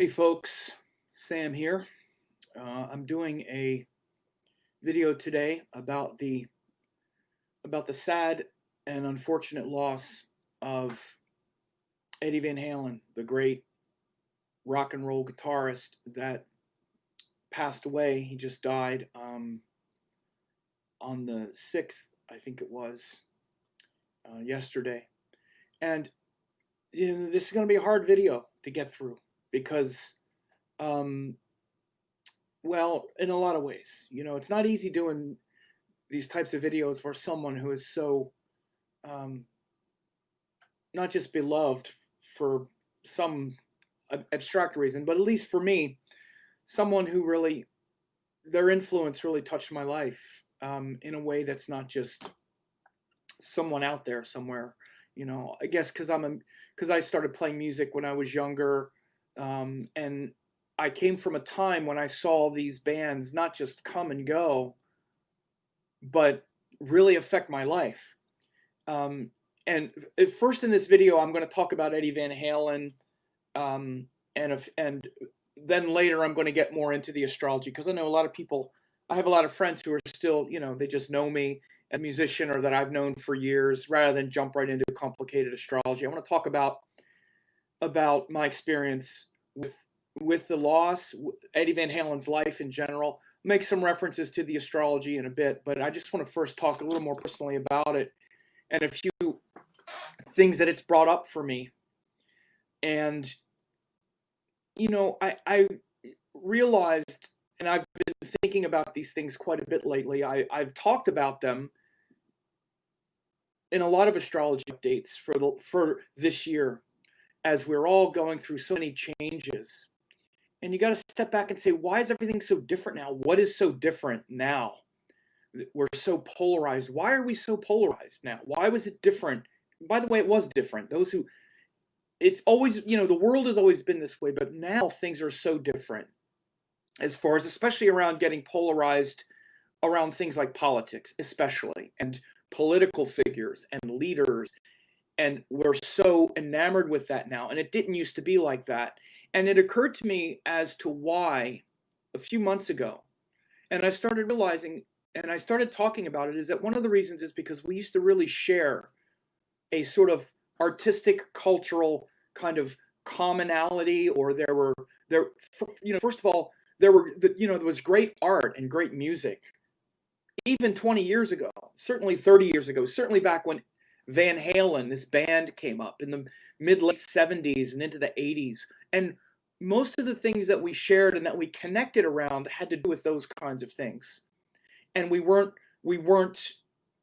Hey folks, Sam here. I'm doing a video today about the sad and unfortunate loss of Eddie Van Halen, the great rock and roll guitarist that passed away. He just died on the 6th, I think it was, yesterday. And this is going to be a hard video to get through because um, well, in a lot of ways. It's not easy doing these types of videos where someone who is so um, not just beloved for some abstract reason, but at least for me, someone who really, their influence really touched my life in a way that's not just someone out there somewhere. I guess because I started playing music when I was younger, and I came from a time when I saw these bands not just come and go, but really affect my life. And first in this video, I'm going to talk about Eddie Van Halen, and then later I'm going to get more into the astrology because I know a lot of people. I have a lot of friends who are still, they just know me as a musician or that I've known for years. Rather than jump right into complicated astrology, I want to talk about my experience with the loss, Eddie Van Halen's life in general, make some references to the astrology in a bit, but I just want to first talk a little more personally about it and a few things that it's brought up for me. And, I realized, and I've been thinking about these things quite a bit lately. I've talked about them in a lot of astrology updates for this year as we're all going through so many changes. And you got to step back and say, why is everything so different now? What is so different now? We're so polarized. Why are we so polarized now? Why was it different? By the way, it was different. It's always, the world has always been this way, but now things are so different as far as, especially around getting polarized around things like politics, especially, and political figures and leaders. And we're so enamored with that now. And it didn't used to be like that. And it occurred to me as to why a few months ago. And I started realizing, and I started talking about it, is that one of the reasons is because we used to really share a sort of artistic, cultural kind of commonality, or first of all, there was great art and great music, even 20 years ago, certainly 30 years ago, certainly back when Van Halen, this band, came up in the mid-late 70s and into the 80s. And most of the things that we shared and that we connected around had to do with those kinds of things. And we weren't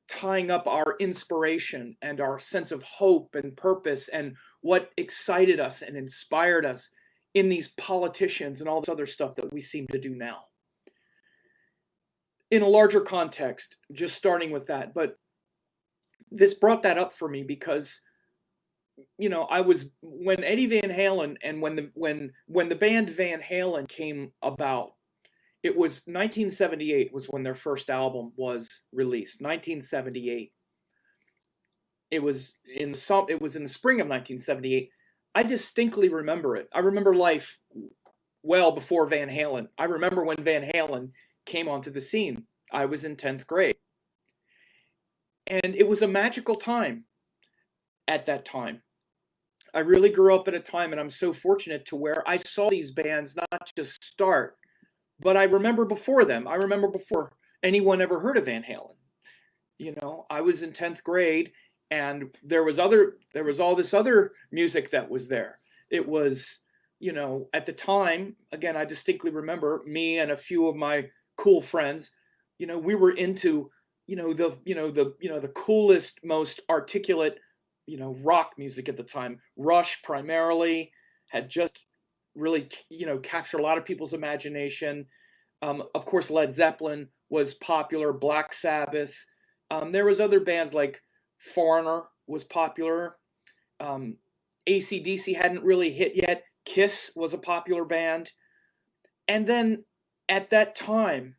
tying up our inspiration and our sense of hope and purpose and what excited us and inspired us in these politicians and all this other stuff that we seem to do now. In a larger context, just starting with that, but this brought that up for me because, I was, when Eddie Van Halen and when the band Van Halen came about, it was 1978 was when their first album was released. 1978. It was in the spring of 1978. I distinctly remember it. I remember life well before Van Halen. I remember when Van Halen came onto the scene. I was in 10th grade. And it was a magical time at that time. I really grew up at a time, and I'm so fortunate to where I saw these bands not just start, but I remember before them. I remember before anyone ever heard of Van Halen. I was in 10th grade, and there was all this other music that was there. It was, at the time, again, I distinctly remember me and a few of my cool friends, we were into the coolest, most articulate, rock music at the time. Rush primarily had just really, captured a lot of people's imagination. Of course, Led Zeppelin was popular. Black Sabbath. There was other bands like Foreigner was popular. AC/DC hadn't really hit yet. Kiss was a popular band. And then at that time,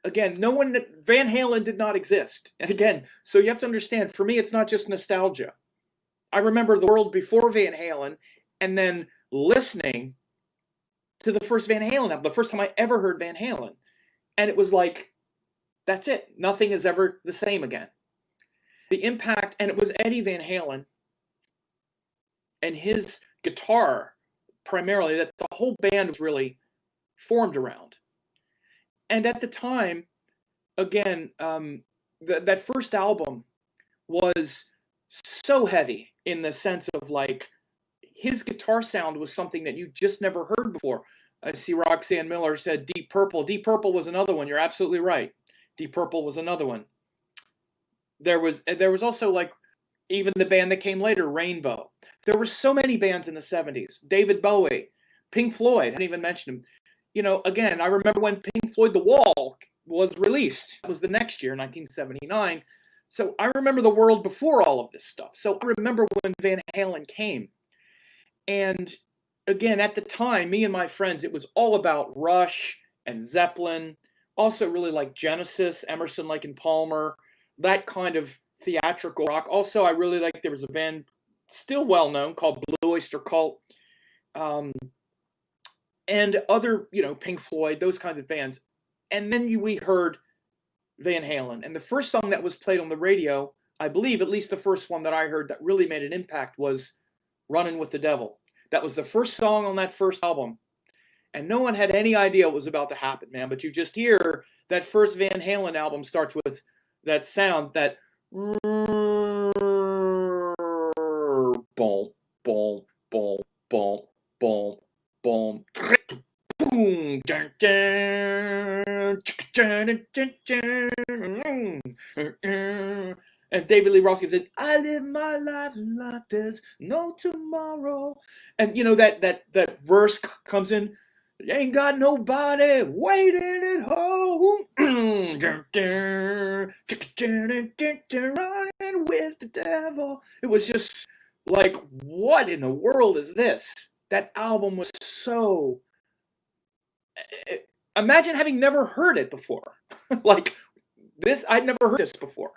again, Van Halen did not exist. And again, so you have to understand, for me, it's not just nostalgia. I remember the world before Van Halen, and then listening to the first Van Halen album, the first time I ever heard Van Halen. And it was like, that's it. Nothing is ever the same again. The impact, and it was Eddie Van Halen and his guitar primarily that the whole band was really formed around. And at the time, again, that first album was so heavy in the sense of like his guitar sound was something that you just never heard before. I see Roxanne Miller said Deep Purple. Deep Purple was another one. You're absolutely right. Deep Purple was another one. There was also like even the band that came later, Rainbow. There were so many bands in the 70s. David Bowie, Pink Floyd, I didn't even mention him. You know, again, I remember when Pink Floyd The Wall was released. It was the next year, 1979. So I remember the world before all of this stuff. So I remember when Van Halen came. And again, at the time, me and my friends, it was all about Rush and Zeppelin. Also really like Genesis, Emerson, Lake and Palmer, that kind of theatrical rock. Also, I really liked, there was a band still well known called Blue Oyster Cult. And other, you know, Pink Floyd, those kinds of bands. And then we heard Van Halen. And the first song that was played on the radio, I believe, at least the first one that I heard that really made an impact was Running with the Devil. That was the first song on that first album. And no one had any idea what was about to happen, man. But you just hear that first Van Halen album starts with that sound, that boom, boom, boom, boom, boom, boom, boom, dun, dun, dun, dun, dun. And David Lee Roth said, "I live my life like there's no tomorrow." And you know that verse comes in, "Ain't got nobody waiting at home." Running with the devil. It was just like, what in the world is this? That album was so. Imagine having never heard it before. Like this, I'd never heard this before.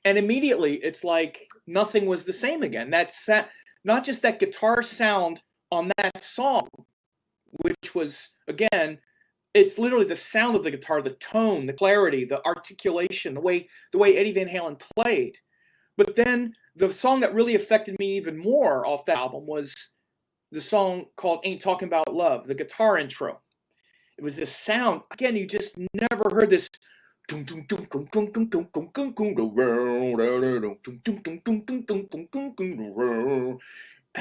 And immediately, it's like nothing was the same again. That's that, not just that guitar sound on that song, which was, again, it's literally the sound of the guitar, the tone, the clarity, the articulation, the way Eddie Van Halen played. But then the song that really affected me even more off that album was the song called Ain't Talking About Love, the guitar intro. It was this sound, again, you just never heard this. I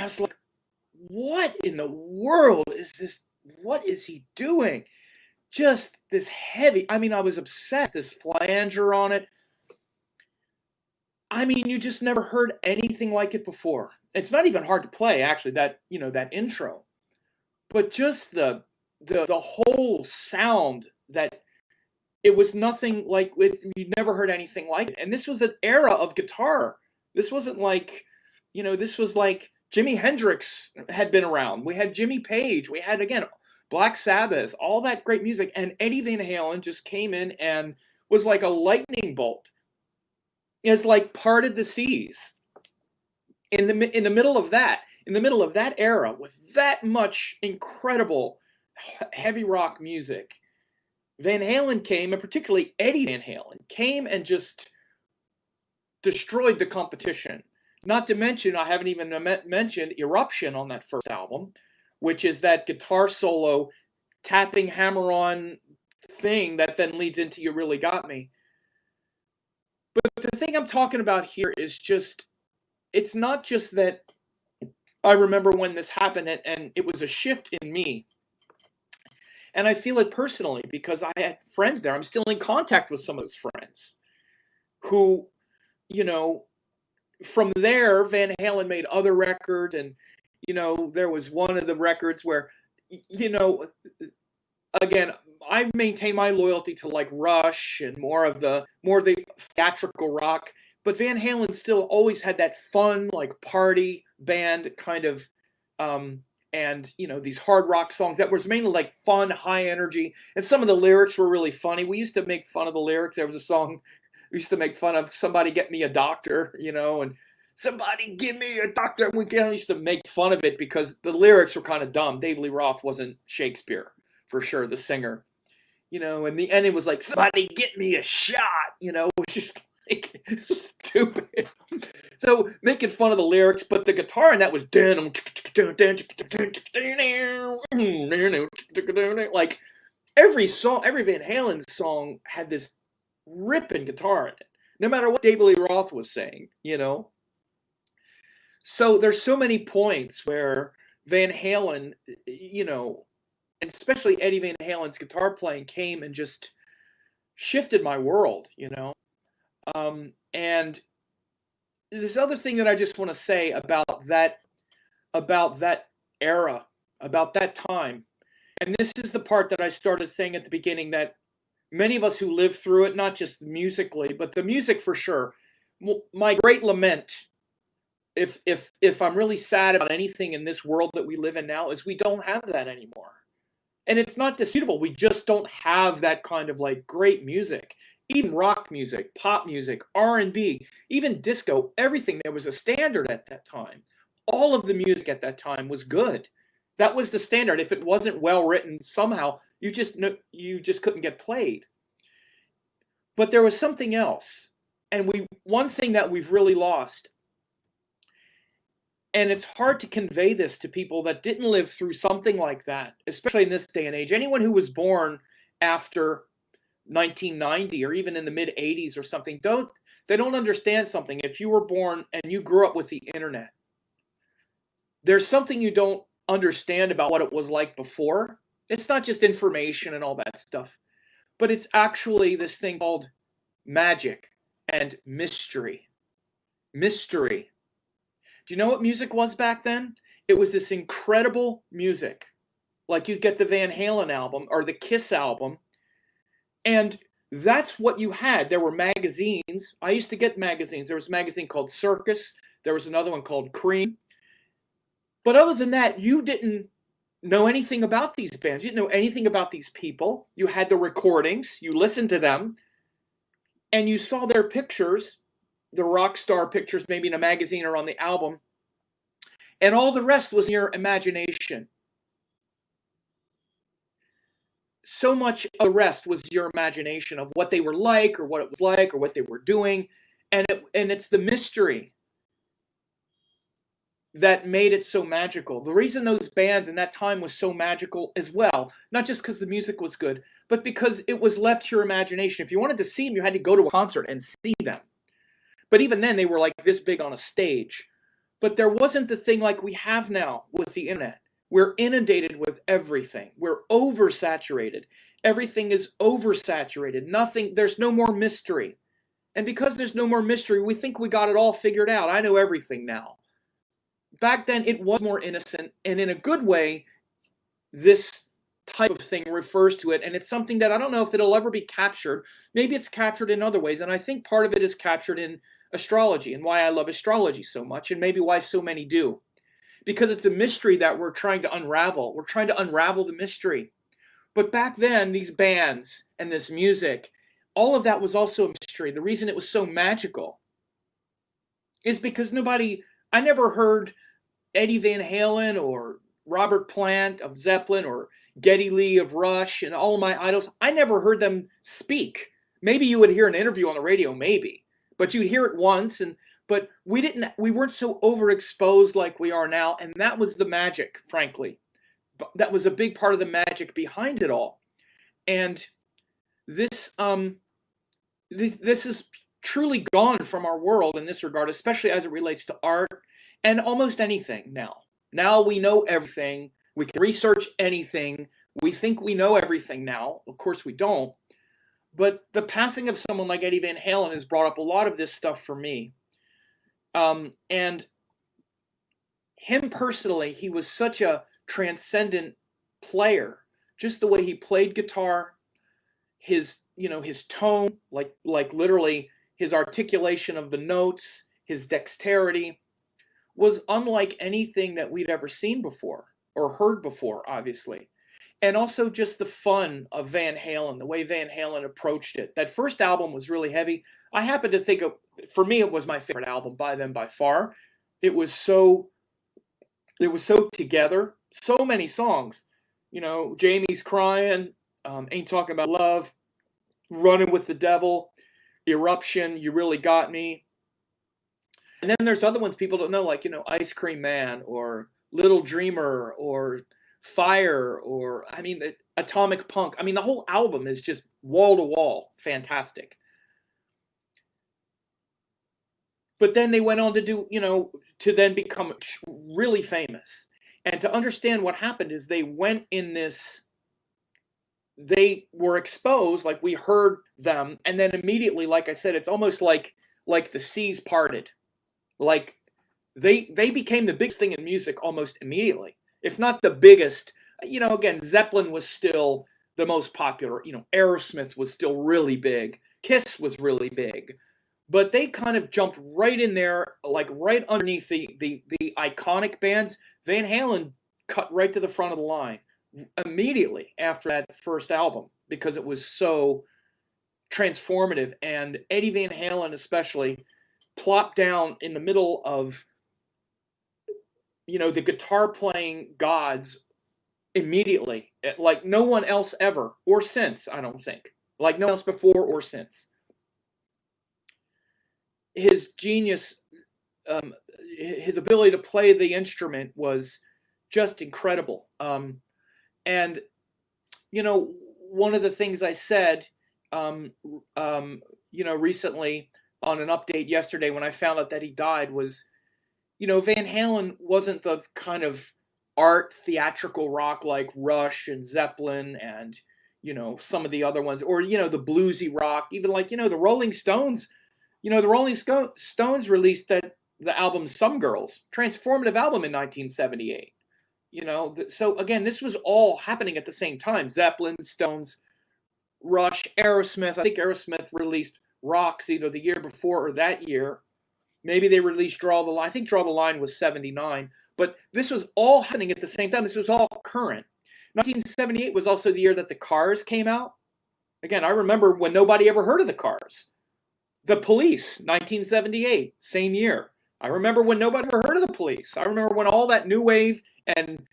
was like, what in the world is this? What is he doing? Just this heavy, I mean, I was obsessed, this flanger on it. I mean, you just never heard anything like it before. It's not even hard to play, actually, that, you know, that intro. But just the whole sound, that it was nothing like, you'd never heard anything like it. And this was an era of guitar. This wasn't like, you know, this was like Jimi Hendrix had been around. We had Jimmy Page. We had, again, Black Sabbath, all that great music. And Eddie Van Halen just came in and was like a lightning bolt. It's like parted the seas. In the middle of that era, with that much incredible heavy rock music, Van Halen came, and particularly Eddie Van Halen, came and just destroyed the competition. Not to mention, I haven't even mentioned Eruption on that first album, which is that guitar solo, tapping hammer-on thing that then leads into You Really Got Me. But the thing I'm talking about here is just, it's not just that I remember when this happened and it was a shift in me. And I feel it personally because I had friends there. I'm still in contact with some of those friends who, you know, from there, Van Halen made other records. And, you know, there was one of the records where, you know, again, I maintain my loyalty to like Rush and more of the theatrical rock. But Van Halen still always had that fun, like party band kind of, and, you know, these hard rock songs that was mainly like fun, high energy. And some of the lyrics were really funny. We used to make fun of the lyrics. There was a song we used to make fun of, Somebody Get Me a Doctor, you know, and Somebody give me a doctor. We used to make fun of it because the lyrics were kind of dumb. David Lee Roth wasn't Shakespeare, for sure, the singer. In the end, it was like, somebody get me a shot, it was just like stupid. So making fun of the lyrics, but the guitar in that was like every song, every Van Halen song had this ripping guitar in it, no matter what David Lee Roth was saying, So there's so many points where Van Halen, and especially Eddie Van Halen's guitar playing came and just shifted my world, And this other thing that I just want to say about that era, about that time, and this is the part that I started saying at the beginning, that many of us who lived through it, not just musically, but the music for sure, my great lament, if I'm really sad about anything in this world that we live in now, is we don't have that anymore. And it's not disputable. We just don't have that kind of like great music. Even rock music, pop music, R&B, even disco, everything. There was a standard at that time. All of the music at that time was good. That was the standard. If it wasn't well written, somehow you just couldn't get played. But there was something else. And one thing that we've really lost, and it's hard to convey this to people that didn't live through something like that, especially in this day and age. Anyone who was born after 1990 or even in the mid 80s or something, they don't understand something. If you were born and you grew up with the internet, there's something you don't understand about what it was like before. It's not just information and all that stuff, but it's actually this thing called magic and mystery. Mystery. Do you know what music was back then? It was this incredible music. Like you'd get the Van Halen album or the Kiss album, and that's what you had. There were magazines. I used to get magazines. There was a magazine called Circus. There was another one called Cream. But other than that, you didn't know anything about these bands. You didn't know anything about these people. You had the recordings. You listened to them. And you saw their pictures, the rock star pictures, maybe in a magazine or on the album. And all the rest was your imagination. So much of the rest was your imagination of what they were like or what it was like or what they were doing. And it's the mystery that made it so magical. The reason those bands in that time was so magical as well, not just because the music was good, but because it was left to your imagination. If you wanted to see them, you had to go to a concert and see them. But even then, they were like this big on a stage. But there wasn't the thing like we have now with the internet. We're inundated with everything. We're oversaturated. Everything is oversaturated. There's no more mystery. And because there's no more mystery, we think we got it all figured out. I know everything now. Back then, it was more innocent. And in a good way, this type of thing refers to it. And it's something that I don't know if it'll ever be captured. Maybe it's captured in other ways. And I think part of it is captured in astrology and why I love astrology so much, and maybe why so many do. Because it's a mystery that we're trying to unravel. We're trying to unravel the mystery. But back then, these bands and this music, all of that was also a mystery. The reason it was so magical is because I never heard Eddie Van Halen or Robert Plant of Zeppelin or Geddy Lee of Rush and all of my idols. I never heard them speak. Maybe you would hear an interview on the radio, maybe. But you'd hear it once, but we weren't so overexposed like we are now, and that was the magic, frankly. That was a big part of the magic behind it all. And this is truly gone from our world in this regard, especially as it relates to art and almost anything now. Now we know everything. We can research anything. We think we know everything now. Of course we don't. But the passing of someone like Eddie Van Halen has brought up a lot of this stuff for me. And him personally, he was such a transcendent player. Just the way he played guitar, his tone, like literally his articulation of the notes, his dexterity, was unlike anything that we'd ever seen before or heard before, obviously. and also just the fun of Van Halen, the way Van Halen approached it. That first album was really heavy. I happen to think for me, it was my favorite album by them by far. It was so together, so many songs. Jamie's Crying, Ain't Talking About Love, Running with the Devil, Eruption, You Really Got Me. And then there's other ones people don't know, like, Ice Cream Man or Little Dreamer or Fire or, Atomic Punk. The whole album is just wall to wall fantastic. But then they went on to do, to then become really famous. And to understand what happened is they went in this, they were exposed, like we heard them, and then immediately, like I said, it's almost like the seas parted. Like they became the biggest thing in music almost immediately, if not the biggest. Again, Zeppelin was still the most popular. Aerosmith was still really big. Kiss was really big. But they kind of jumped right in there, like right underneath the iconic bands. Van Halen cut right to the front of the line immediately after that first album because it was so transformative. And Eddie Van Halen especially plopped down in the middle of, the guitar playing gods immediately, like no one else ever or since, I don't think. Like no one else before or since. His genius, his ability to play the instrument was just incredible. And, one of the things I said, recently on an update yesterday when I found out that he died was, Van Halen wasn't the kind of art theatrical rock like Rush and Zeppelin and, some of the other ones, or, the bluesy rock, even like, the Rolling Stones. The Rolling Stones released the album Some Girls, transformative album in 1978. So again, this was all happening at the same time. Zeppelin, Stones, Rush, Aerosmith. I think Aerosmith released Rocks either the year before or that year. Maybe they released Draw the Line. I think Draw the Line was 79. But this was all happening at the same time. This was all current. 1978 was also the year that the Cars came out. Again, I remember when nobody ever heard of the Cars. The Police, 1978, same year. I remember when nobody ever heard of the Police. I remember when all that new wave and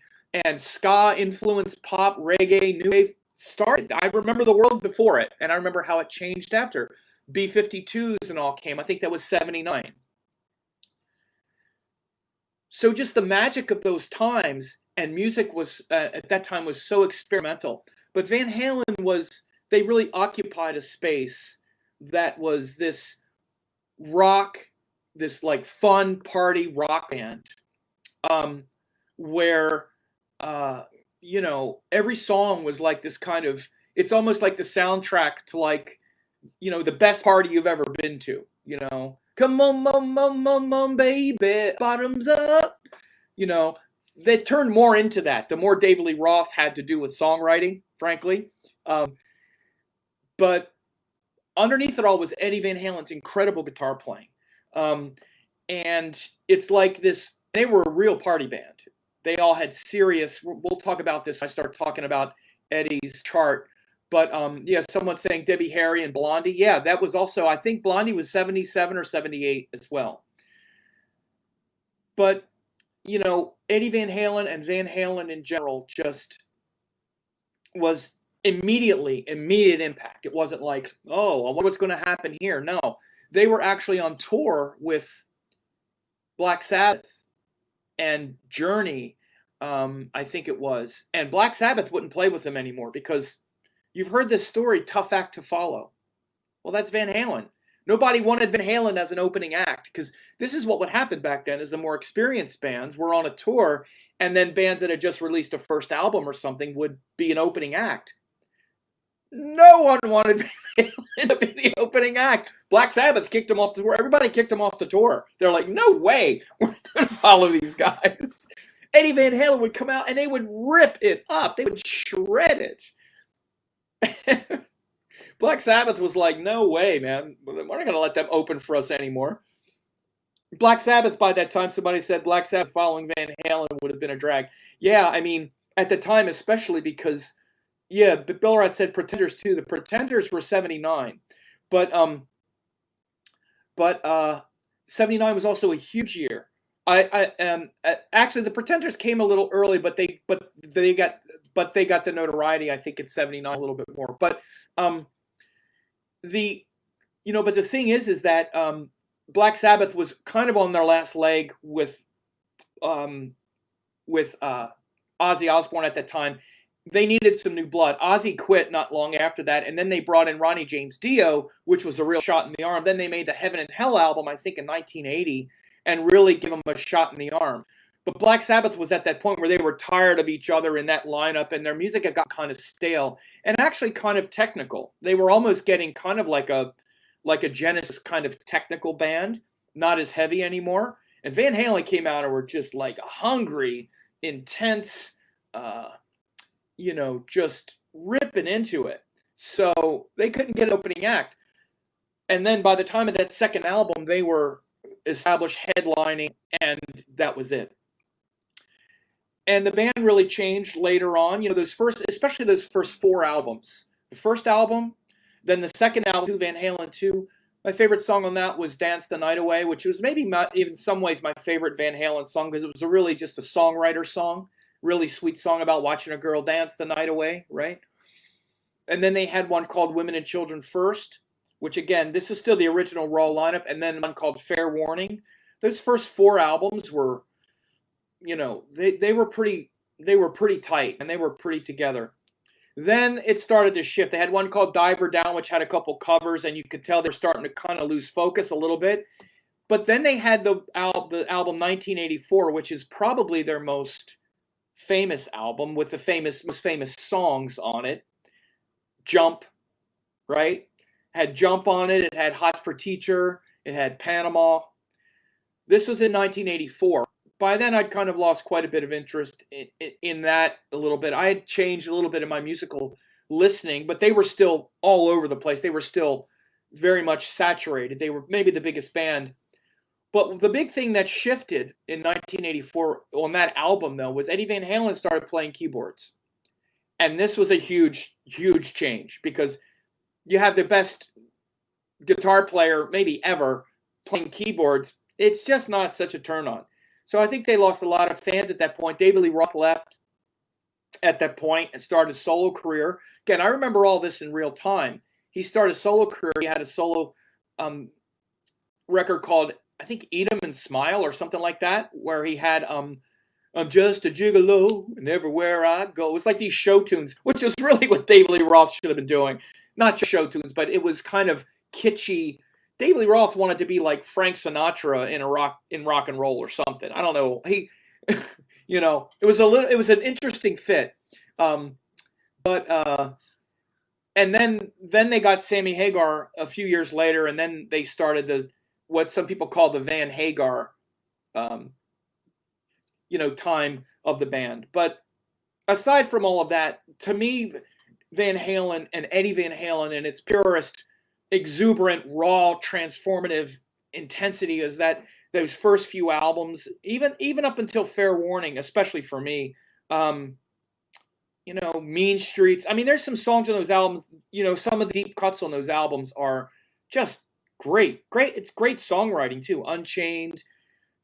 ska influenced pop, reggae, new wave started. I remember the world before it, and I remember how it changed after. B-52s and all came. I think that was 79. So just the magic of those times, and music was, at that time, was so experimental. But Van Halen they really occupied a space that was this rock, this like fun party rock band, where, every song was like this kind of, it's almost like the soundtrack to like, the best party you've ever been to, come on, mom, baby, bottoms up, they turned more into that, the more David Lee Roth had to do with songwriting, frankly. But underneath it all was Eddie Van Halen's incredible guitar playing. And it's like this, they were a real party band. They all had serious, we'll talk about this when I start talking about Eddie's chart. But someone's saying Debbie Harry and Blondie. Yeah, that was also, I think Blondie was 77 or 78 as well. But, Eddie Van Halen and Van Halen in general just was immediate impact. It wasn't like, oh, I wonder what's going to happen here. No, they were actually on tour with Black Sabbath and Journey, I think it was. And Black Sabbath wouldn't play with them anymore because you've heard this story, Tough Act to Follow. Well, that's Van Halen. Nobody wanted Van Halen as an opening act because this is what would happen back then is the more experienced bands were on a tour and then bands that had just released a first album or something would be an opening act. No one wanted Van Halen to be the opening act. Black Sabbath kicked him off the tour. Everybody kicked him off the tour. They're like, no way. We're going to follow these guys. Eddie Van Halen would come out and they would rip it up. They would shred it. Black Sabbath was like, no way, man. We're not going to let them open for us anymore. Black Sabbath, by that time, somebody said Black Sabbath following Van Halen would have been a drag. Yeah, I mean, at the time, especially because Yeah, but Bill Rat said Pretenders too. The Pretenders were 79, but 79 was also a huge year. Actually the Pretenders came a little early, but they got the notoriety I think in 79 a little bit more. But the but the thing is that Black Sabbath was kind of on their last leg with Ozzy Osbourne at that time. They needed some new blood. Ozzy quit not long after that, and then they brought in Ronnie James Dio, which was a real shot in the arm. Then they made the Heaven and Hell album, I think, in 1980, and really give them a shot in the arm. But Black Sabbath was at that point where they were tired of each other in that lineup, and their music had got kind of stale and actually kind of technical. They were almost getting kind of like a Genesis kind of technical band, not as heavy anymore. And Van Halen came out and were just like hungry, intense, just ripping into it. So they couldn't get an opening act. And then by the time of that second album, they were established headlining, and that was it. And the band really changed later on. Especially those first four albums. The first album, then the second album, Van Halen 2. My favorite song on that was Dance the Night Away, which was maybe in some ways my favorite Van Halen song because it was really just a songwriter song. Really sweet song about watching a girl dance the night away, right? And then they had one called Women and Children First, which again, this is still the original Raw lineup, and then one called Fair Warning. Those first four albums were, they were pretty tight, and they were pretty together. Then it started to shift. They had one called Diver Down, which had a couple covers, and you could tell they're starting to kind of lose focus a little bit. But then they had the album 1984, which is probably their most famous album with the most famous songs on it. Jump, right? Had Jump on it. It had Hot for Teacher. It had Panama. This was in 1984. By then, I'd kind of lost quite a bit of interest in that a little bit. I had changed a little bit in my musical listening, but they were still all over the place. They were still very much saturated. They were maybe the biggest band. But the big thing that shifted in 1984 on that album, though, was Eddie Van Halen started playing keyboards. And this was a huge, huge change because you have the best guitar player maybe ever playing keyboards. It's just not such a turn on. So I think they lost a lot of fans at that point. David Lee Roth left at that point and started a solo career. Again, I remember all this in real time. He started a solo career. He had a solo record called, I think, Eat 'Em and Smile or something like that, where he had I'm just a gigolo and everywhere I go. It was like these show tunes, which is really what David Lee Roth should have been doing. Not just show tunes, but it was kind of kitschy. David Lee Roth wanted to be like Frank Sinatra in rock and roll or something. I don't know. He, it was an interesting fit. And then they got Sammy Hagar a few years later, and then they started what some people call the Van Hagar, time of the band. But aside from all of that, to me, Van Halen and Eddie Van Halen and its purest, exuberant, raw, transformative intensity is that those first few albums, even up until Fair Warning, especially for me, Mean Streets. I mean, there's some songs on those albums, some of the deep cuts on those albums are just great. It's great songwriting too. Unchained,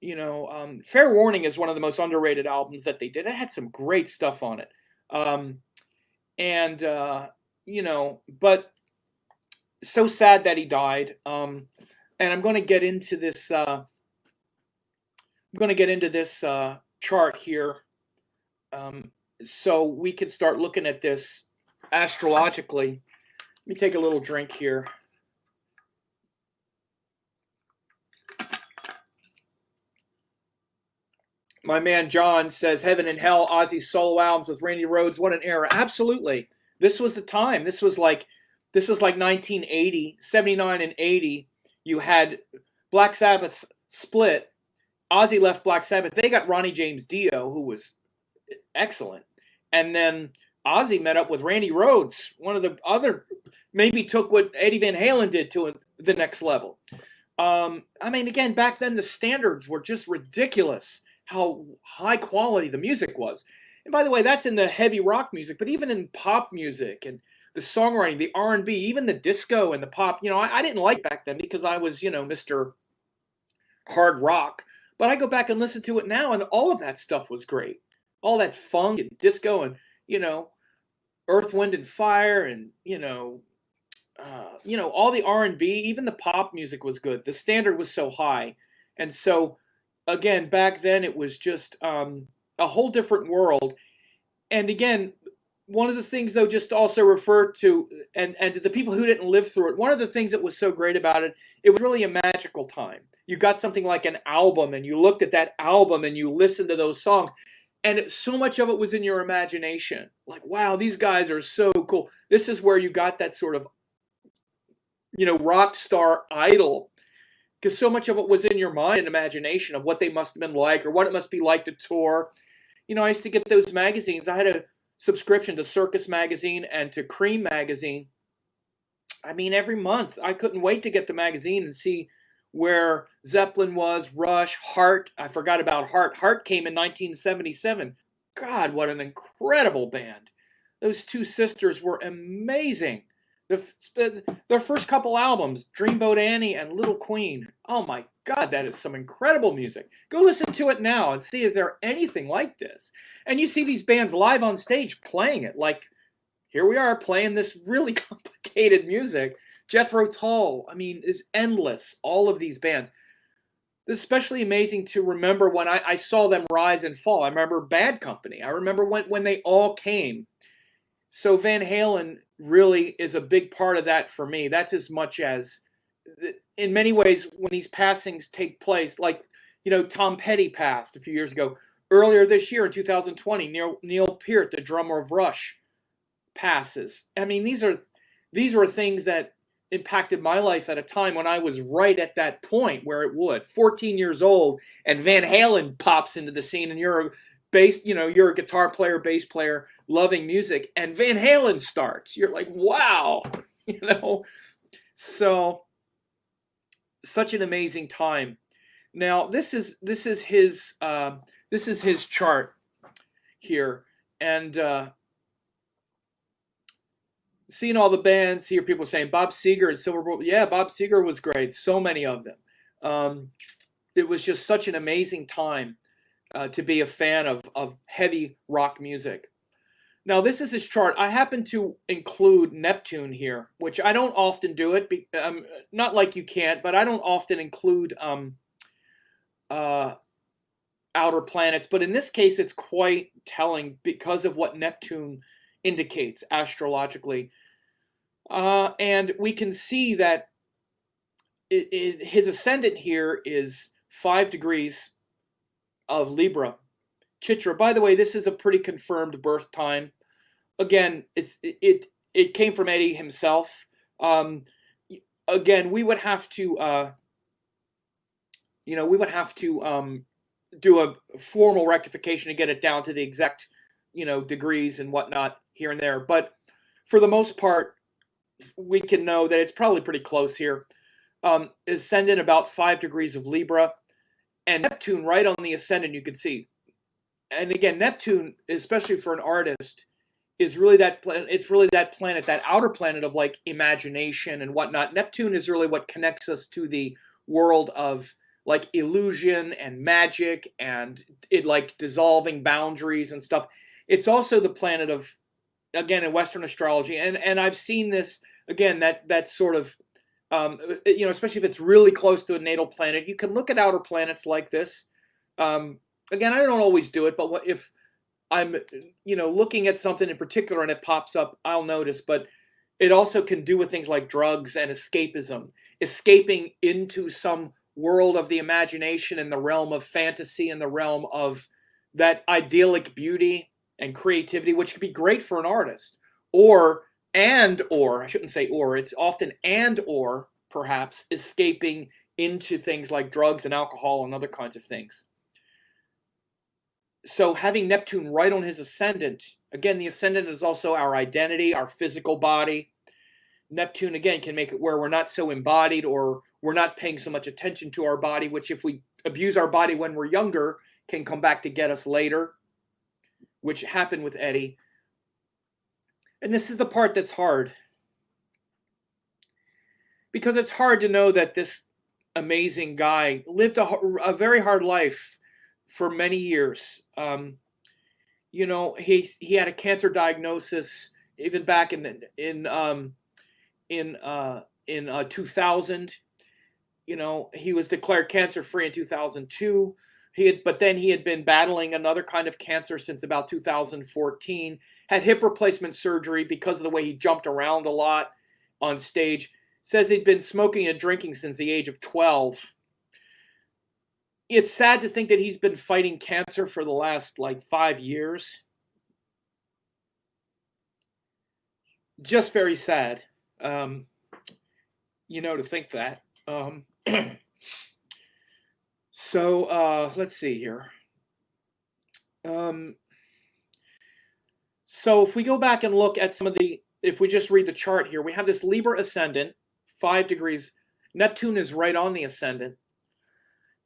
Fair Warning is one of the most underrated albums that they did. It had some great stuff on it. But so sad that he died. And I'm going to get into this. Chart here, so we can start looking at this astrologically. Let me take a little drink here. My man John says, Heaven and Hell, Ozzy's solo albums with Randy Rhoads. What an era. Absolutely. This was the time. This was like 1980, 79 and 80. You had Black Sabbath split. Ozzy left Black Sabbath. They got Ronnie James Dio, who was excellent. And then Ozzy met up with Randy Rhoads, one of the other, maybe took what Eddie Van Halen did to the next level. Again, back then the standards were just ridiculous, how high quality the music was. And by the way, that's in the heavy rock music, but even in pop music and the songwriting, the R&B, even the disco and the pop, I didn't like back then because I was, Mr. Hard Rock. But I go back and listen to it now, and all of that stuff was great. All that funk and disco and, you know, Earth, Wind and Fire and, all the R&B, even the pop music was good. The standard was so high. And so, again, back then it was just a whole different world. And again, one of the things, though, just to also refer to, and to the people who didn't live through it, one of the things that was so great about it, it was really a magical time. You got something like an album, and you looked at that album, and you listened to those songs, and so much of it was in your imagination. Like, wow, these guys are so cool. This is where you got that sort of, rock star idol, because so much of it was in your mind and imagination of what they must have been like or what it must be like to tour. I used to get those magazines. I had a subscription to Circus Magazine and to Cream Magazine. I mean, every month I couldn't wait to get the magazine and see where Zeppelin was, Rush, Heart. I forgot about Heart. Heart came in 1977. God, what an incredible band. Those two sisters were amazing. Their first couple albums, Dreamboat Annie and Little Queen. Oh my God, that is some incredible music. Go listen to it now and see, is there anything like this? And you see these bands live on stage playing it. Like, here we are playing this really complicated music. Jethro Tull, I mean, is endless. All of these bands. It's especially amazing to remember when I saw them rise and fall. I remember Bad Company. I remember when they all came. So Van Halen really is a big part of that for me. That's as much as, in many ways, when these passings take place, like, Tom Petty passed a few years ago. Earlier this year in 2020, Neil Peart, the drummer of Rush, passes. I mean, these were things that impacted my life at a time when I was right at that point where it would. 14 years old, and Van Halen pops into the scene, and you're a guitar player, bass player, loving music, and Van Halen starts. You're like, wow, So, such an amazing time. Now, this is his chart here, and seeing all the bands here, people saying Bob Seger and Silver Bullet. Yeah, Bob Seger was great. So many of them. It was just such an amazing time to be a fan of heavy rock music. Now, this is his chart. I happen to include Neptune here, which I don't often do it. Not like you can't, but I don't often include outer planets. But in this case, it's quite telling because of what Neptune indicates astrologically. And we can see that his ascendant here is 5 degrees of Libra. Chitra, by the way, this is a pretty confirmed birth time. Again, it came from Eddie himself. Again, we would have to do a formal rectification to get it down to the exact, degrees and whatnot here and there. But for the most part, we can know that it's probably pretty close here. Ascendant about 5 degrees of Libra, and Neptune right on the ascendant, you can see. And again, Neptune, especially for an artist, is really that planet. It's really that planet, that outer planet of like imagination and whatnot. Neptune is really what connects us to the world of like illusion and magic and it like dissolving boundaries and stuff. It's also the planet of, again, in Western astrology, and I've seen this again, that sort of especially if it's really close to a natal planet, you can look at outer planets like this. Again, I don't always do it, but if I'm, looking at something in particular and it pops up, I'll notice. But it also can do with things like drugs and escapism, escaping into some world of the imagination in the realm of fantasy, in the realm of that idyllic beauty and creativity, which could be great for an artist. Or I shouldn't say or, it's often or perhaps escaping into things like drugs and alcohol and other kinds of things. So having Neptune right on his ascendant, again, the ascendant is also our identity, our physical body. Neptune, again, can make it where we're not so embodied or we're not paying so much attention to our body, which if we abuse our body when we're younger, can come back to get us later. which happened with Eddie. And this is the part that's hard, because it's hard to know that this amazing guy lived a very hard life for many years. He had a cancer diagnosis even back in 2000. He was declared cancer free in 2002. But then he had been battling another kind of cancer since about 2014. Had hip replacement surgery because of the way he jumped around a lot on stage. Says he'd been smoking and drinking since the age of 12. It's sad to think that he's been fighting cancer for the last 5 years. Just very sad, to think that. So let's see here. So if we go back and look at if we just read the chart here, we have this Libra ascendant, 5 degrees. Neptune is right on the ascendant.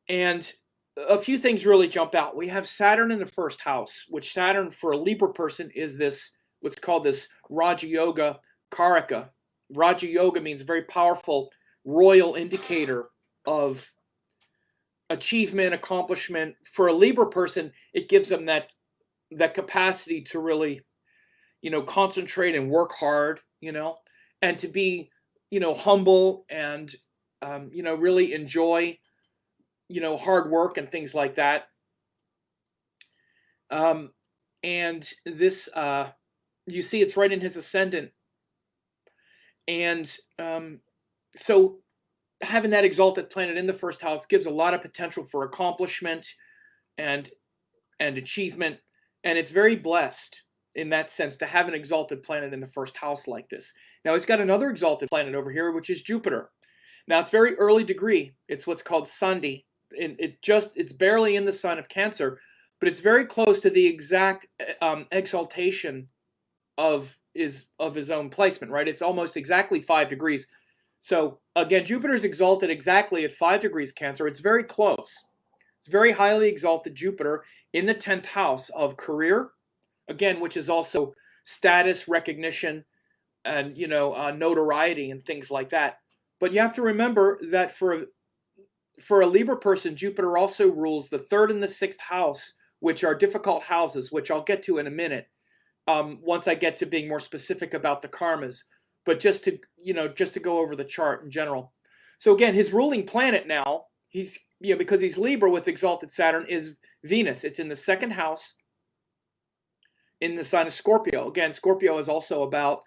And a few things really jump out. We have Saturn in the first house, which Saturn for a Libra person is what's called this Raja Yoga Karaka. Raja Yoga means a very powerful royal indicator of achievement, accomplishment. For a Libra person, it gives them that capacity to really, concentrate and work hard, and to be, humble and, really enjoy, hard work and things like that. And this, you see, it's right in his ascendant. And so having that exalted planet in the first house gives a lot of potential for accomplishment and achievement. And it's very blessed in that sense to have an exalted planet in the first house like this. Now, it's got another exalted planet over here, which is Jupiter. Now, it's very early degree. It's what's called Sandhi. And it's barely in the sign of Cancer, but it's very close to the exact exaltation of his own placement, right? It's almost exactly 5 degrees. So again, Jupiter's exalted exactly at 5 degrees Cancer. It's very close. It's very highly exalted Jupiter in the 10th house of career, again, which is also status, recognition, and notoriety and things like that. But you have to remember that for a Libra person, Jupiter also rules the 3rd and the 6th house, which are difficult houses, which I'll get to in a minute. Once I get to being more specific about the karmas, but just to go over the chart in general. So again, his ruling planet now, because he's Libra with exalted Saturn, is Venus. It's in the 2nd house in the sign of Scorpio. Again, Scorpio is also about,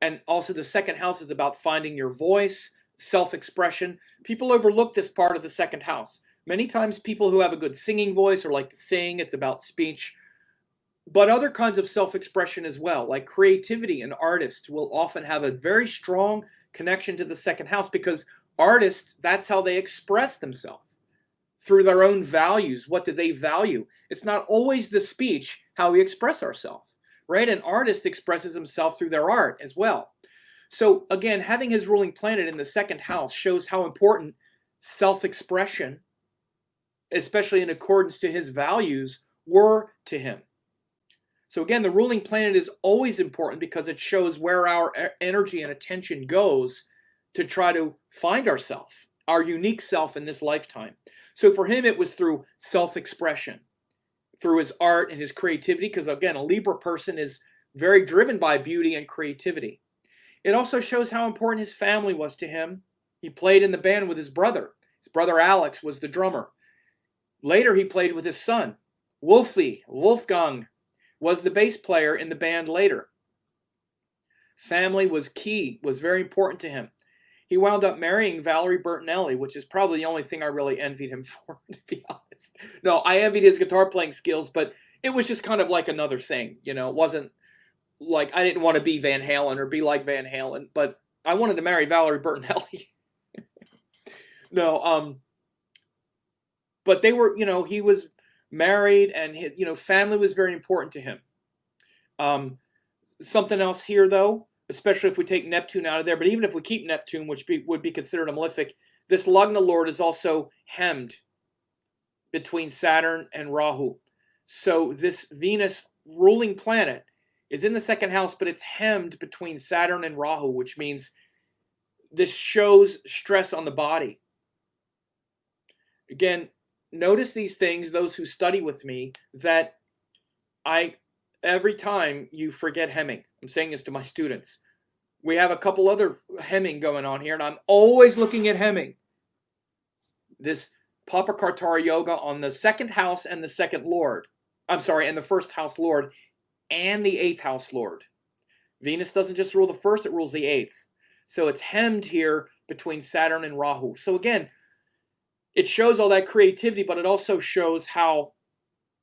and also the 2nd house is about finding your voice, self-expression. People overlook this part of the 2nd house. Many times people who have a good singing voice or like to sing, it's about speech. But other kinds of self-expression as well, like creativity and artists will often have a very strong connection to the 2nd house, because artists, that's how they express themselves, through their own values. What do they value? It's not always the speech, how we express ourselves, right? An artist expresses himself through their art as well. So again, having his ruling planet in the 2nd house shows how important self-expression, especially in accordance to his values, were to him. So again, the ruling planet is always important because it shows where our energy and attention goes to try to find ourselves, our unique self in this lifetime. So for him, it was through self-expression, through his art and his creativity, because again, a Libra person is very driven by beauty and creativity. It also shows how important his family was to him. He played in the band with his brother. His brother Alex was the drummer. Later, he played with his son. Wolfgang, was the bass player in the band later. Family was key, was very important to him. He wound up marrying Valerie Bertinelli, which is probably the only thing I really envied him for, to be honest. No, I envied his guitar playing skills, but it was just kind of like another thing. It wasn't like I didn't want to be Van Halen or be like Van Halen, but I wanted to marry Valerie Bertinelli. No, but they were, he was married, and his, family was very important to him. Something else here, though, especially if we take Neptune out of there, but even if we keep Neptune, which would be considered a malefic, this Lagna Lord is also hemmed between Saturn and Rahu. So this Venus ruling planet is in the second house, but it's hemmed between Saturn and Rahu, which means this shows stress on the body. Again, notice these things, those who study with me, that every time you forget hemming. I'm saying this to my students. We have a couple other hemming going on here, and I'm always looking at hemming. This Papakartara Yoga on the second house and the second lord. I'm sorry, and the first house lord and the eighth house lord. Venus doesn't just rule the first, it rules the eighth. So it's hemmed here between Saturn and Rahu. So again, it shows all that creativity, but it also shows how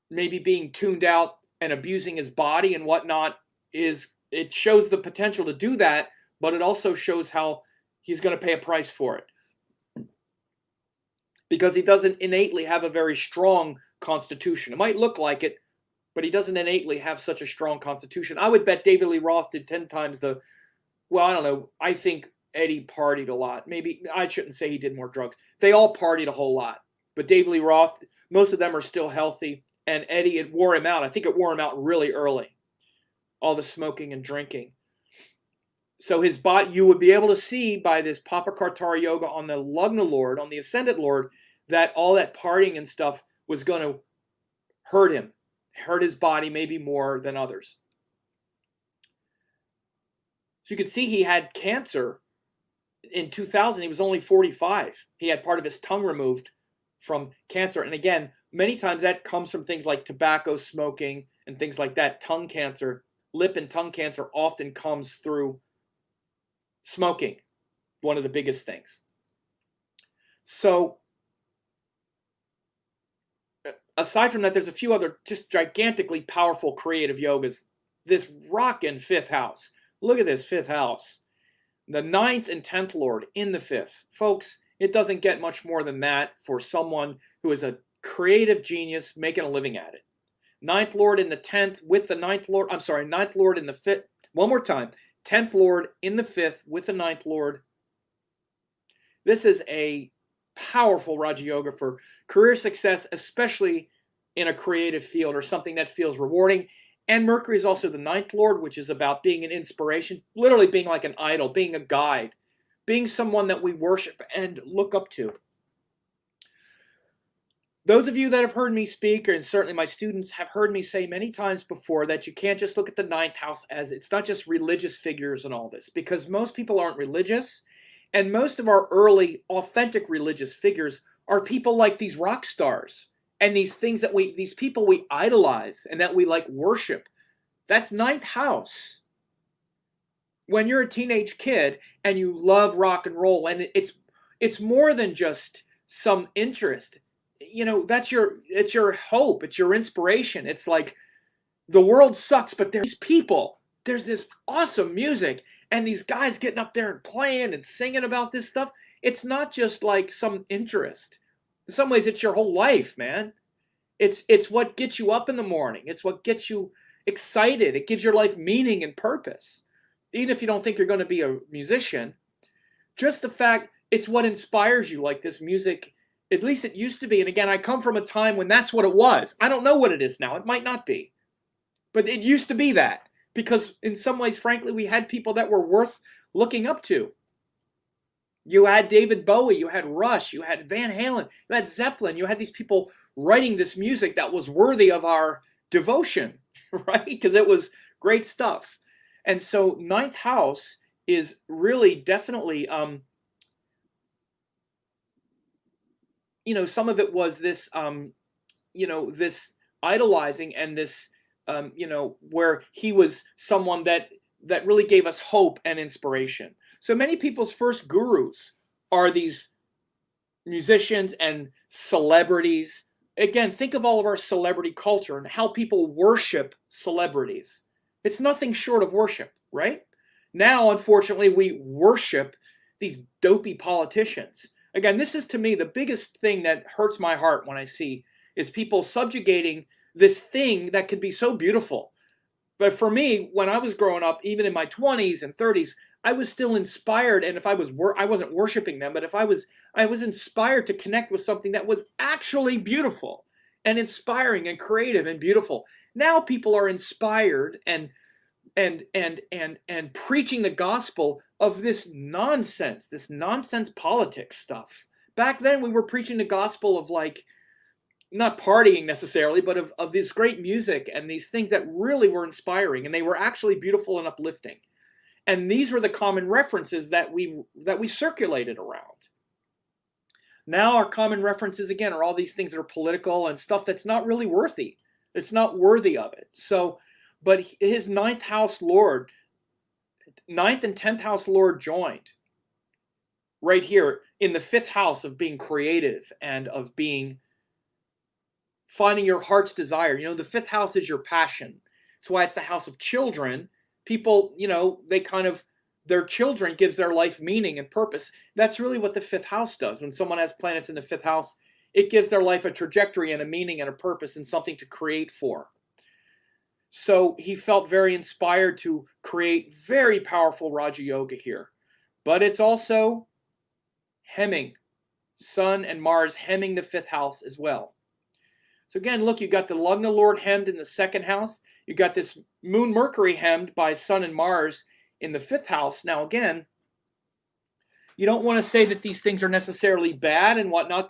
maybe being tuned out and abusing his body and whatnot it shows the potential to do that, but it also shows how he's going to pay a price for it. Because he doesn't innately have a very strong constitution. It might look like it, but he doesn't innately have such a strong constitution. I would bet David Lee Roth did 10 times I don't know. I think Eddie partied a lot. Maybe, I shouldn't say he did more drugs. They all partied a whole lot. But David Lee Roth, most of them are still healthy. And Eddie, it wore him out. I think it wore him out really early. All the smoking and drinking. So his body, you would be able to see by this Papakartara Yoga on the Lugna Lord, on the Ascendant Lord, that all that partying and stuff was going to hurt him. Hurt his body maybe more than others. So you could see he had cancer in 2000. He was only 45. He had part of his tongue removed from cancer. And again, many times that comes from things like tobacco smoking and things like that. Tongue cancer, lip and tongue cancer often comes through smoking, one of the biggest things. So aside from that, there's a few other just gigantically powerful creative yogas. This rockin' fifth house. Look at this fifth house. The ninth and 10th Lord in the fifth. Folks, it doesn't get much more than that for someone who is a creative genius making a living at it. Ninth Lord in the 10th with the ninth Lord. I'm sorry, ninth Lord in the fifth. One more time. 10th Lord in the fifth with the ninth Lord. This is a powerful Raja Yoga for career success, especially in a creative field or something that feels rewarding. And Mercury is also the ninth Lord, which is about being an inspiration, literally being like an idol, being a guide, being someone that we worship and look up to. Those of you that have heard me speak, and certainly my students have heard me say many times before, that you can't just look at the ninth house as it's not just religious figures and all this, because most people aren't religious, and most of our early authentic religious figures are people like these rock stars and these things that these people we idolize and that we like worship. That's ninth house. When you're a teenage kid and you love rock and roll, and it's more than just some interest. You know, it's your hope, it's your inspiration. It's like the world sucks, but there's people. There's this awesome music and these guys getting up there and playing and singing about this stuff. It's not just like some interest. In some ways, it's your whole life, man. It's what gets you up in the morning. It's what gets you excited. It gives your life meaning and purpose. Even if you don't think you're going to be a musician, just the fact it's what inspires you, like this music. At least it used to be. And again, I come from a time when that's what it was. I don't know what it is now. It might not be. But it used to be that. Because in some ways, frankly, we had people that were worth looking up to. You had David Bowie, you had Rush, you had Van Halen, you had Zeppelin. You had these people writing this music that was worthy of our devotion, right? Because it was great stuff. And so ninth house is really definitely... some of it was this, this idolizing and this, where he was someone that really gave us hope and inspiration. So many people's first gurus are these musicians and celebrities. Again, think of all of our celebrity culture and how people worship celebrities. It's nothing short of worship, right? Now, unfortunately, we worship these dopey politicians. Again, this is to me the biggest thing that hurts my heart when I see is people subjugating this thing that could be so beautiful. But for me, when I was growing up, even in my 20s and 30s, I was still inspired. And if I wasn't worshiping them, but if I was inspired to connect with something that was actually beautiful and inspiring and creative and beautiful. Now people are inspired and preaching the gospel of this nonsense politics stuff. Back then we were preaching the gospel of, like, not partying necessarily, but of this great music and these things that really were inspiring, and they were actually beautiful and uplifting. And these were the common references that we circulated around. Now our common references, again, are all these things that are political and stuff that's not really worthy. It's not worthy of it. So, but his ninth and 10th house Lord joined right here in the 5th house of being creative and of finding your heart's desire. The 5th house is your passion. That's why it's the house of children. People, their children gives their life meaning and purpose. That's really what the 5th house does. When someone has planets in the 5th house, it gives their life a trajectory and a meaning and a purpose and something to create for. So he felt very inspired to create very powerful Raja Yoga here. But it's also hemming. Sun and Mars hemming the 5th house as well. So again, look, you got the Lugna Lord hemmed in the 2nd house. You got this Moon Mercury hemmed by Sun and Mars in the 5th house. Now again, you don't want to say that these things are necessarily bad and whatnot,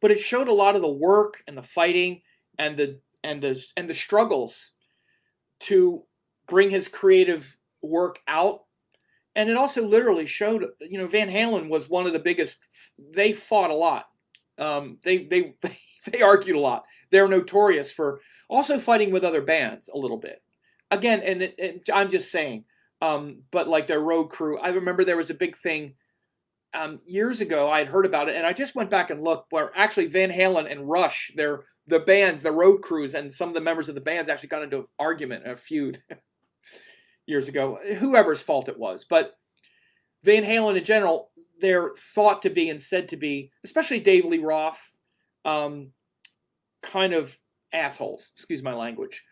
but it showed a lot of the work and the fighting and the struggles to bring his creative work out. And it also literally showed, Van Halen was one of the biggest. They fought a lot. They argued a lot. They're notorious for also fighting with other bands a little bit. Again, and I'm just saying, but like their road crew, I remember there was a big thing years ago. I had heard about it, and I just went back and looked where actually Van Halen and Rush, the bands, the road crews, and some of the members of the bands actually got into an argument, a feud years ago. Whoever's fault it was, but Van Halen in general, they're thought to be and said to be, especially Dave Lee Roth, kind of assholes. Excuse my language.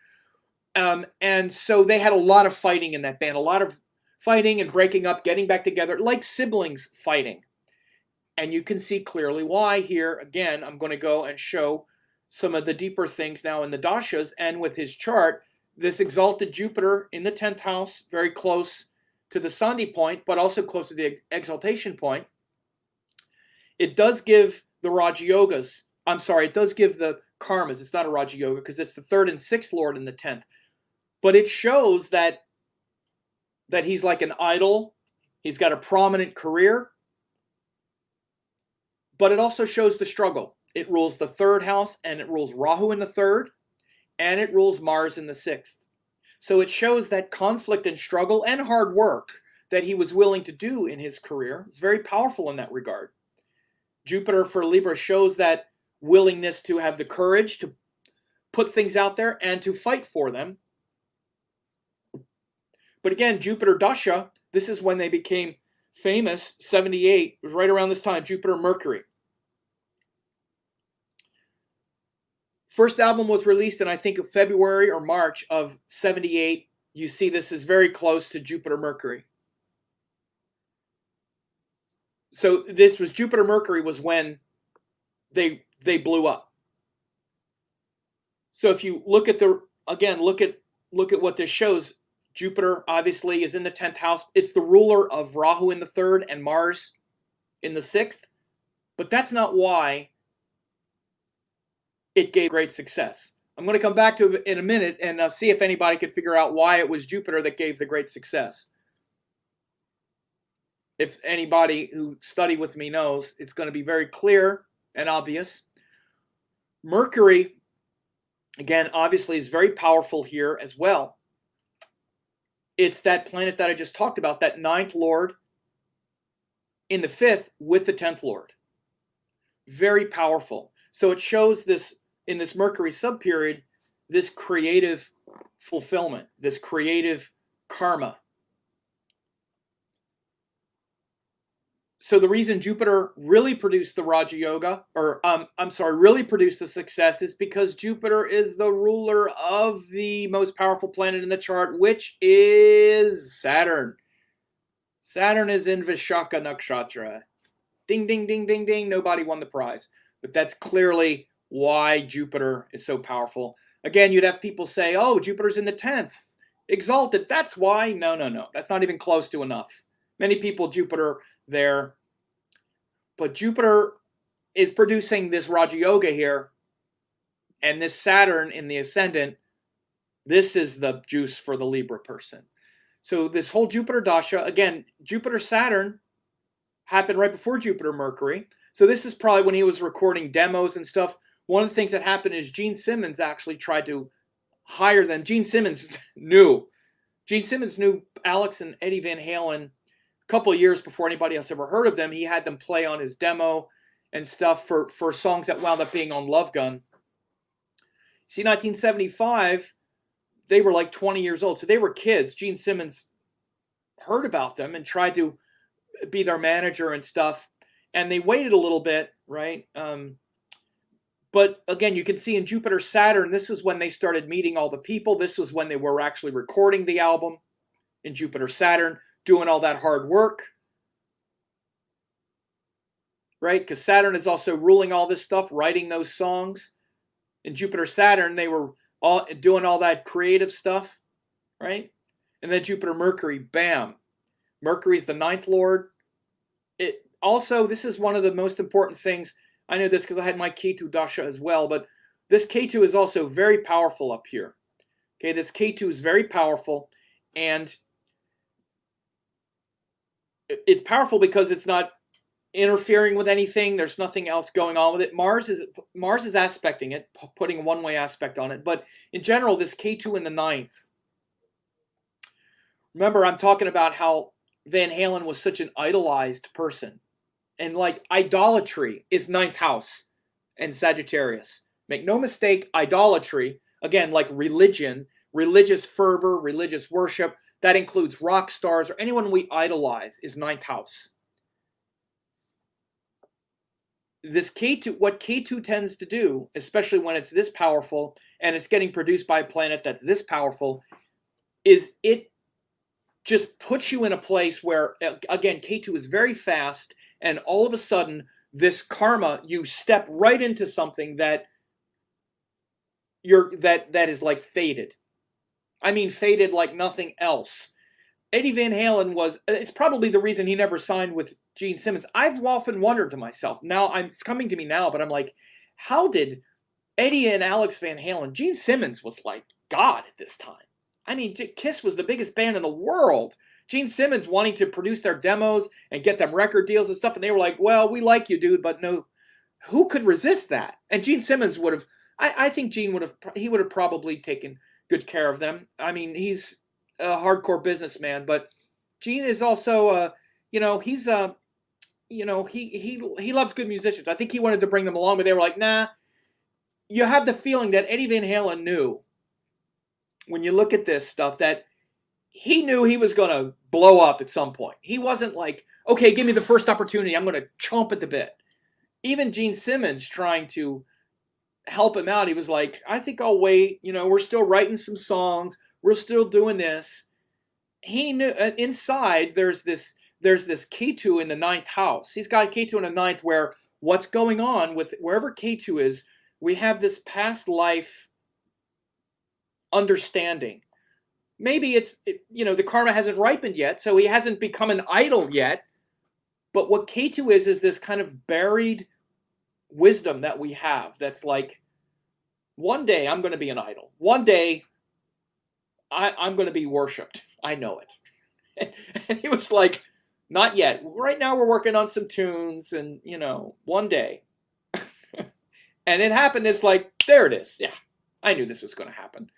And so they had a lot of fighting in that band, a lot of fighting and breaking up, getting back together, like siblings fighting. And you can see clearly why here. Again, I'm going to go and show some of the deeper things now in the dashas and with his chart. This exalted Jupiter in the 10th house, very close to the Sandhi point, but also close to the exaltation point. It does give the Raja Yogas, it does give the karmas. It's not a Raja Yoga because it's the 3rd and 6th Lord in the 10th. But it shows that he's like an idol. He's got a prominent career. But it also shows the struggle. It rules the 3rd house, and it rules Rahu in the 3rd, and it rules Mars in the 6th. So it shows that conflict and struggle and hard work that he was willing to do in his career. It's very powerful in that regard. Jupiter for Libra shows that willingness to have the courage to put things out there and to fight for them. But again, Jupiter Dasha, this is when they became famous, 78, it was right around this time, Jupiter Mercury. First album was released in, I think, February or March of 78. You see this is very close to Jupiter Mercury. So this was Jupiter Mercury was when they blew up. So if you look at look at what this shows. Jupiter obviously is in the 10th house. It's the ruler of Rahu in the 3rd and Mars in the 6th. But that's not why it gave great success. I'm going to come back to it in a minute and see if anybody could figure out why it was Jupiter that gave the great success. If anybody who studied with me knows, it's going to be very clear and obvious. Mercury, again, obviously is very powerful here as well. It's that planet that I just talked about, that 9th Lord in the 5th with the 10th Lord. Very powerful. So it shows this, in this Mercury subperiod, this creative fulfillment, this creative karma. So the reason Jupiter really produced the Raja Yoga, really produced the success, is because Jupiter is the ruler of the most powerful planet in the chart, which is Saturn. Saturn is in Vishaka Nakshatra. Ding, ding, ding, ding, ding. Nobody won the prize. But that's clearly why Jupiter is so powerful. Again, you'd have people say, oh, Jupiter's in the 10th. Exalted. That's why. No, no, no. That's not even close to enough. Many people, Jupiter there. But Jupiter is producing this Raja Yoga here. And this Saturn in the ascendant, this is the juice for the Libra person. So this whole Jupiter Dasha, again, Jupiter-Saturn happened right before Jupiter-Mercury. So this is probably when he was recording demos and stuff. One of the things that happened is Gene Simmons actually tried to hire them. Gene Simmons knew Alex and Eddie Van Halen a couple of years before anybody else ever heard of them. He had them play on his demo and stuff for songs that wound up being on Love Gun. See, 1975, they were like 20 years old. So they were kids. Gene Simmons heard about them and tried to be their manager and stuff. And they waited a little bit, right? But again, you can see in Jupiter Saturn, this is when they started meeting all the people. This was when they were actually recording the album in Jupiter Saturn, doing all that hard work, right? Because Saturn is also ruling all this stuff, writing those songs. In Jupiter Saturn, they were all doing all that creative stuff, right? And then Jupiter Mercury, bam. Mercury's the 9th lord. It also, this is one of the most important things. I know this because I had my Ketu Dasha as well, but this Ketu is also very powerful up here. Okay, this Ketu is very powerful, and it's powerful because it's not interfering with anything. There's nothing else going on with it. Mars is aspecting it, putting a one-way aspect on it. But in general, this Ketu in the 9th. Remember, I'm talking about how Van Halen was such an idolized person. And like idolatry is 9th house and Sagittarius. Make no mistake, idolatry, again, like religion, religious fervor, religious worship, that includes rock stars or anyone we idolize, is 9th house. This K2, what K2 tends to do, especially when it's this powerful and it's getting produced by a planet that's this powerful, is it just puts you in a place where, again, K2 is very fast, and all of a sudden, this karma, you step right into something that that is like fated. I mean, fated like nothing else. Eddie Van Halen it's probably the reason he never signed with Gene Simmons. I've often wondered to myself, now it's coming to me now, but I'm like, how did Eddie and Alex Van Halen, Gene Simmons was like God at this time. I mean, Kiss was the biggest band in the world. Gene Simmons wanting to produce their demos and get them record deals and stuff, and they were like, well, we like you, dude, but no, who could resist that? And Gene Simmons would have, I think Gene would have probably taken good care of them. I mean, he's a hardcore businessman, but Gene is also, he's, he loves good musicians. I think he wanted to bring them along, but they were like, nah. You have the feeling that Eddie Van Halen knew, when you look at this stuff, that he knew he was going to blow up at some point. He wasn't like, okay, give me the first opportunity, I'm going to chomp at the bit. Even Gene Simmons trying to help him out, he was like, I think I'll wait. We're still writing some songs. We're still doing this. He knew inside there's this Ketu in the 9th house. He's got Ketu in the 9th, where what's going on with wherever Ketu is, we have this past life understanding. Maybe the karma hasn't ripened yet, so he hasn't become an idol yet. But what Ketu is this kind of buried wisdom that we have that's like, one day I'm going to be an idol. One day I'm going to be worshipped. I know it. And he was like, not yet. Right now we're working on some tunes and, one day. And it happened. It's like, there it is. Yeah, I knew this was going to happen.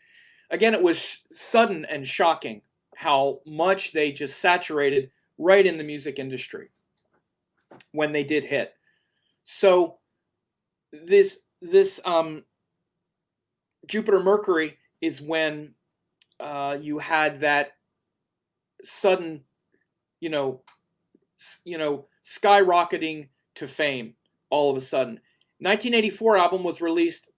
Again, it was sudden and shocking how much they just saturated right in the music industry when they did hit. So this Jupiter Mercury is when you had that sudden, skyrocketing to fame all of a sudden. 1984 album was released,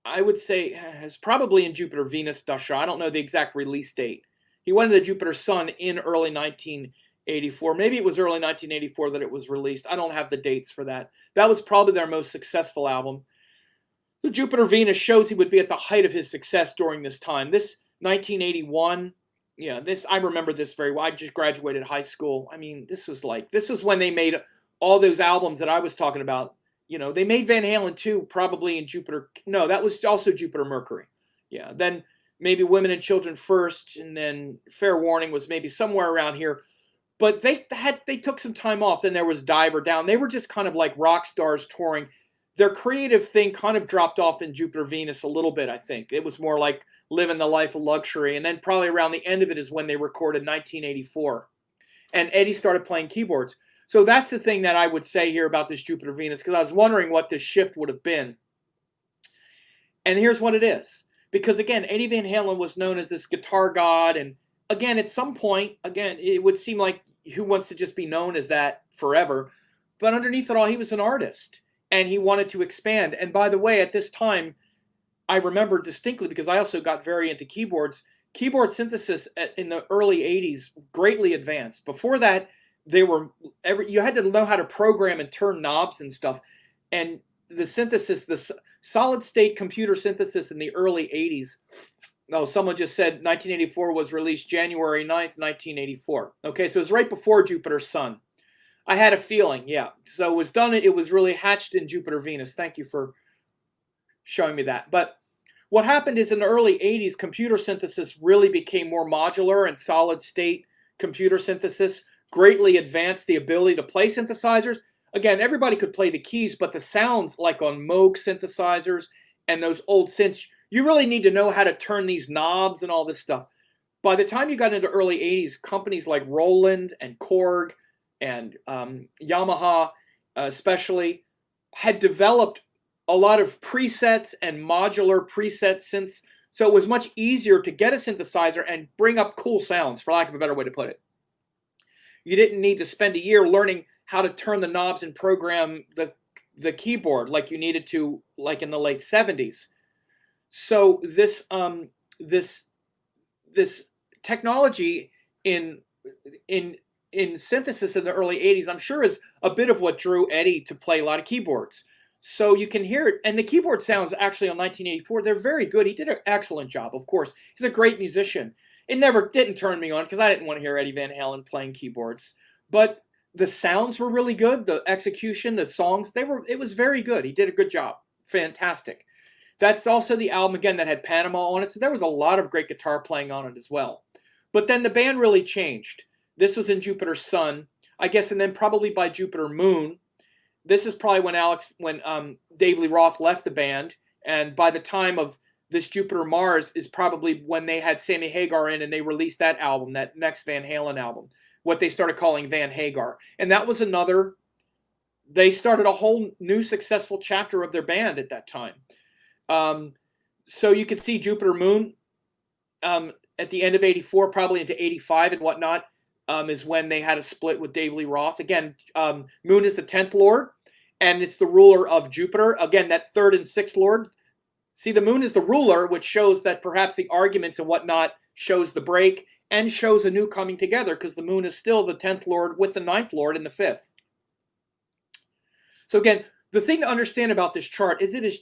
I would say, is probably in Jupiter Venus Dasha. I don't know the exact release date. He went to the Jupiter Sun in early 1984. Maybe it was early 1984 that it was released. I don't have the dates for that. That was probably their most successful album. The Jupiter Venus shows he would be at the height of his success during this time. This 1981, yeah, this I remember this very well. I just graduated high school. I mean, this was when they made all those albums that I was talking about. They made Van Halen 2 probably in Jupiter. No, that was also Jupiter Mercury. Yeah, then maybe Women and Children first, and then Fair Warning was maybe somewhere around here. But they took some time off. Then there was Diver Down. They were just kind of like rock stars touring. Their creative thing kind of dropped off in Jupiter Venus a little bit, I think. It was more like living the life of luxury. And then probably around the end of it is when they recorded 1984. And Eddie started playing keyboards. So that's the thing that I would say here about this Jupiter Venus, because I was wondering what this shift would have been. And here's what it is. Because again, Eddie Van Halen was known as this guitar god. And again, at some point, it would seem like who wants to just be known as that forever? But underneath it all, he was an artist. And he wanted to expand. And by the way, at this time, I remember distinctly, because I also got very into keyboards, keyboard synthesis in the early 80s greatly advanced. Before that, you had to know how to program and turn knobs and stuff. And the synthesis, the solid state computer synthesis in the early 80s, someone just said 1984 was released January 9th, 1984. Okay, so it was right before Jupiter's Sun. I had a feeling, yeah. So it was done, it was really hatched in Jupiter Venus. Thank you for showing me that. But what happened is in the early 80s, computer synthesis really became more modular, and solid state computer synthesis greatly advanced the ability to play synthesizers. Again, everybody could play the keys, but the sounds like on Moog synthesizers and those old synths, you really need to know how to turn these knobs and all this stuff. By the time you got into early 80s, companies like Roland and Korg and Yamaha especially had developed a lot of presets and modular preset synths. So it was much easier to get a synthesizer and bring up cool sounds, for lack of a better way to put it. You didn't need to spend a year learning how to turn the knobs and program the keyboard like you needed to, like in the late 70s. So this technology in synthesis in the early 80s, I'm sure, is a bit of what drew Eddie to play a lot of keyboards. So you can hear it. And the keyboard sounds actually on 1984, they're very good. He did an excellent job, of course. He's a great musician. It never didn't turn me on because I didn't want to hear Eddie Van Halen playing keyboards. But the sounds were really good. The execution, the songs, it was very good. He did a good job. Fantastic. That's also the album, again, that had Panama on it. So there was a lot of great guitar playing on it as well. But then the band really changed. This was in Jupiter Sun, I guess, and then probably by Jupiter Moon. This is probably when Dave Lee Roth left the band, and by the time of this Jupiter Mars is probably when they had Sammy Hagar in, and they released that album, that next Van Halen album, what they started calling Van Hagar. And that was they started a whole new successful chapter of their band at that time. So you could see Jupiter Moon at the end of 84, probably into 85 and whatnot, is when they had a split with Dave Lee Roth. Again, Moon is the 10th Lord, and it's the ruler of Jupiter. Again, that 3rd and 6th Lord. See, the Moon is the ruler, which shows that perhaps the arguments and whatnot shows the break and shows a new coming together, because the Moon is still the 10th Lord with the 9th Lord in the 5th. So again, the thing to understand about this chart is it is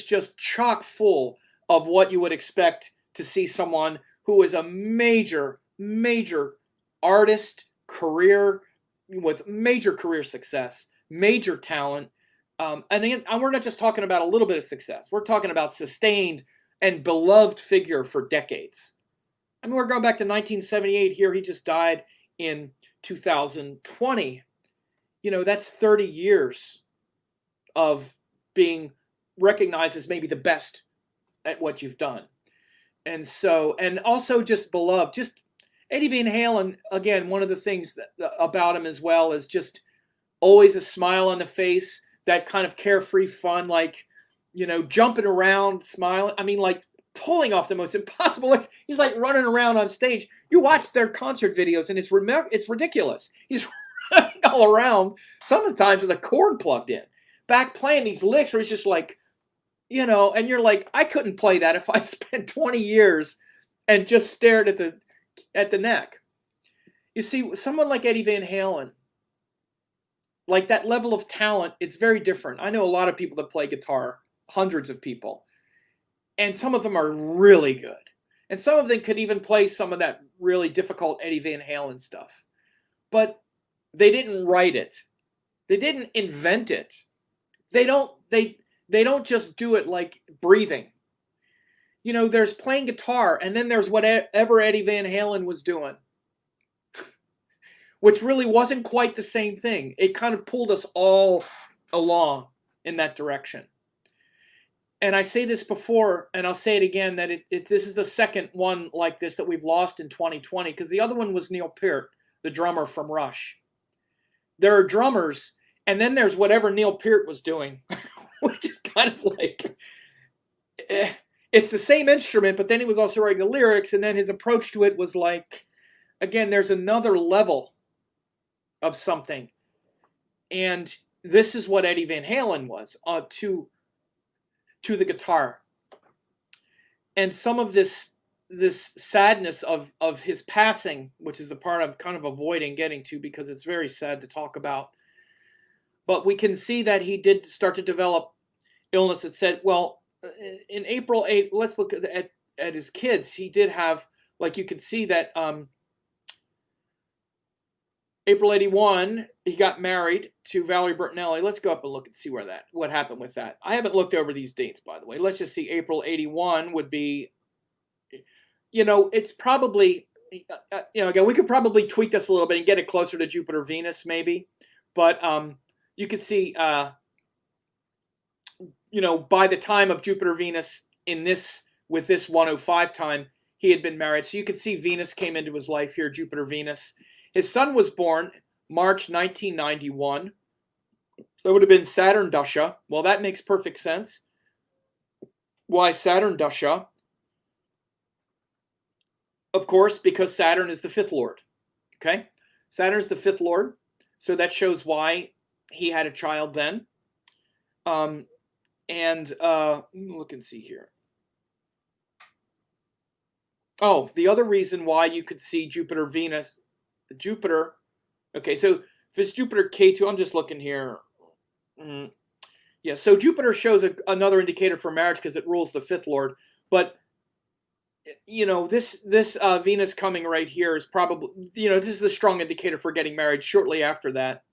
just chock full of what you would expect to see someone who is a major artist, career, with major career success, major talent. And again, we're not just talking about a little bit of success. We're talking about sustained and beloved figure for decades. I mean, we're going back to 1978 here. He just died in 2020. That's 30 years of being recognized as maybe the best at what you've done. And also just beloved. Just Eddie Van Halen, again, one of the things about him as well is just always a smile on the face, that kind of carefree fun, like, jumping around, smiling. I mean, like, pulling off the most impossible. He's like running around on stage. You watch their concert videos, and it's ridiculous. He's running all around, sometimes with a cord plugged in, back playing these licks where he's just like, and you're like, I couldn't play that if I spent 20 years and just stared at the neck. You see, someone like Eddie Van Halen, like that level of talent, it's very different. I know a lot of people that play guitar. hundreds of people. And some of them are really good. And some of them could even play some of that really difficult Eddie Van Halen stuff. But they didn't write it. They didn't invent it. They don't just do it like breathing. You know, there's playing guitar, and then there's whatever Eddie Van Halen was doing, which really wasn't quite the same thing. It kind of pulled us all along in that direction. And I say this before, and I'll say it again, that this is the second one like this that we've lost in 2020, because the other one was Neil Peart, the drummer from Rush. There are drummers, and then there's whatever Neil Peart was doing, which is kind of like, it's the same instrument, but then he was also writing the lyrics, and then his approach to it was like, again, there's another level of something. And this is what Eddie Van Halen was to the guitar. And some of this sadness of his passing, which is the part I'm kind of avoiding getting to because it's very sad to talk about. But we can see that he did start to develop illness that said, well, in April 8, let's look at his kids. He did have, like you could see that April 81, he got married to Valerie Bertinelli. Let's go up and look and see what happened with that. I haven't looked over these dates, by the way. Let's just see. April 81 would be, it's probably, again, we could probably tweak this a little bit and get it closer to Jupiter Venus, maybe. But you could see, by the time of Jupiter Venus with this 105 time, he had been married. So you could see Venus came into his life here, Jupiter Venus. His son was born March 1991. That would have been Saturn Dasha. Well, that makes perfect sense. Why Saturn Dasha? Of course, because Saturn is the fifth lord. Okay? Saturn is the fifth lord. So that shows why he had a child then. Let me look and see here. Oh, the other reason why you could see Jupiter Venus. Jupiter, okay, so if it's Jupiter K2, I'm just looking here. Yeah, so Jupiter shows another indicator for marriage because it rules the fifth lord. But, this Venus coming right here is probably, this is a strong indicator for getting married shortly after that.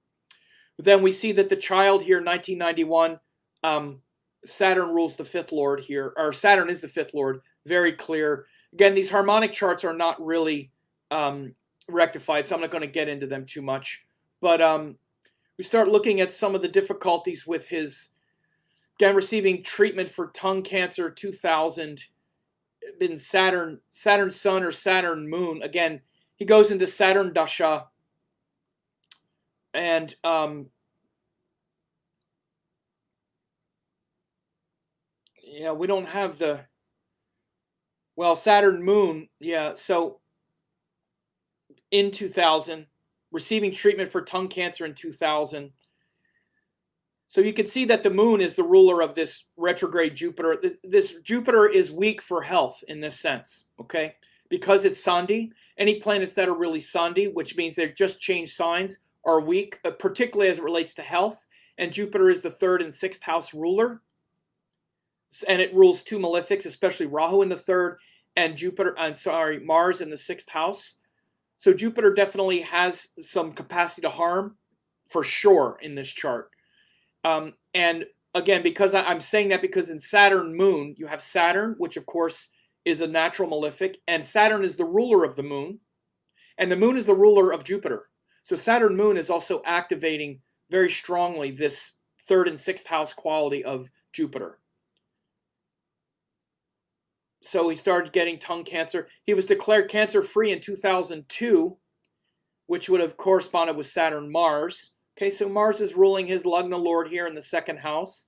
But then we see that the child here, 1991, Saturn rules the fifth lord here, or Saturn is the fifth lord, very clear. Again, these harmonic charts are not really rectified, so I'm not going to get into them too much. But we start looking at some of the difficulties with his, again, receiving treatment for tongue cancer, 2000, been Saturn Sun or Saturn Moon. Again, he goes into Saturn Dasha, and we don't have Saturn Moon, so in 2000, receiving treatment for tongue cancer in 2000. So you can see that the moon is the ruler of this retrograde Jupiter. This Jupiter is weak for health in this sense, okay? Because it's Sandhi. Any planets that are really Sandhi, which means they've just changed signs, are weak, particularly as it relates to health. And Jupiter is the third and sixth house ruler. And it rules two malefics, especially Rahu in the third, and Mars in the sixth house. So Jupiter definitely has some capacity to harm, for sure, in this chart. And again, because I'm saying that because in Saturn Moon, you have Saturn, which of course is a natural malefic, and Saturn is the ruler of the moon, and the moon is the ruler of Jupiter. So Saturn Moon is also activating very strongly this third and sixth house quality of Jupiter. So he started getting tongue cancer. He was declared cancer-free in 2002, which would have corresponded with Saturn Mars. Okay, so Mars is ruling his Lagna Lord here in the second house.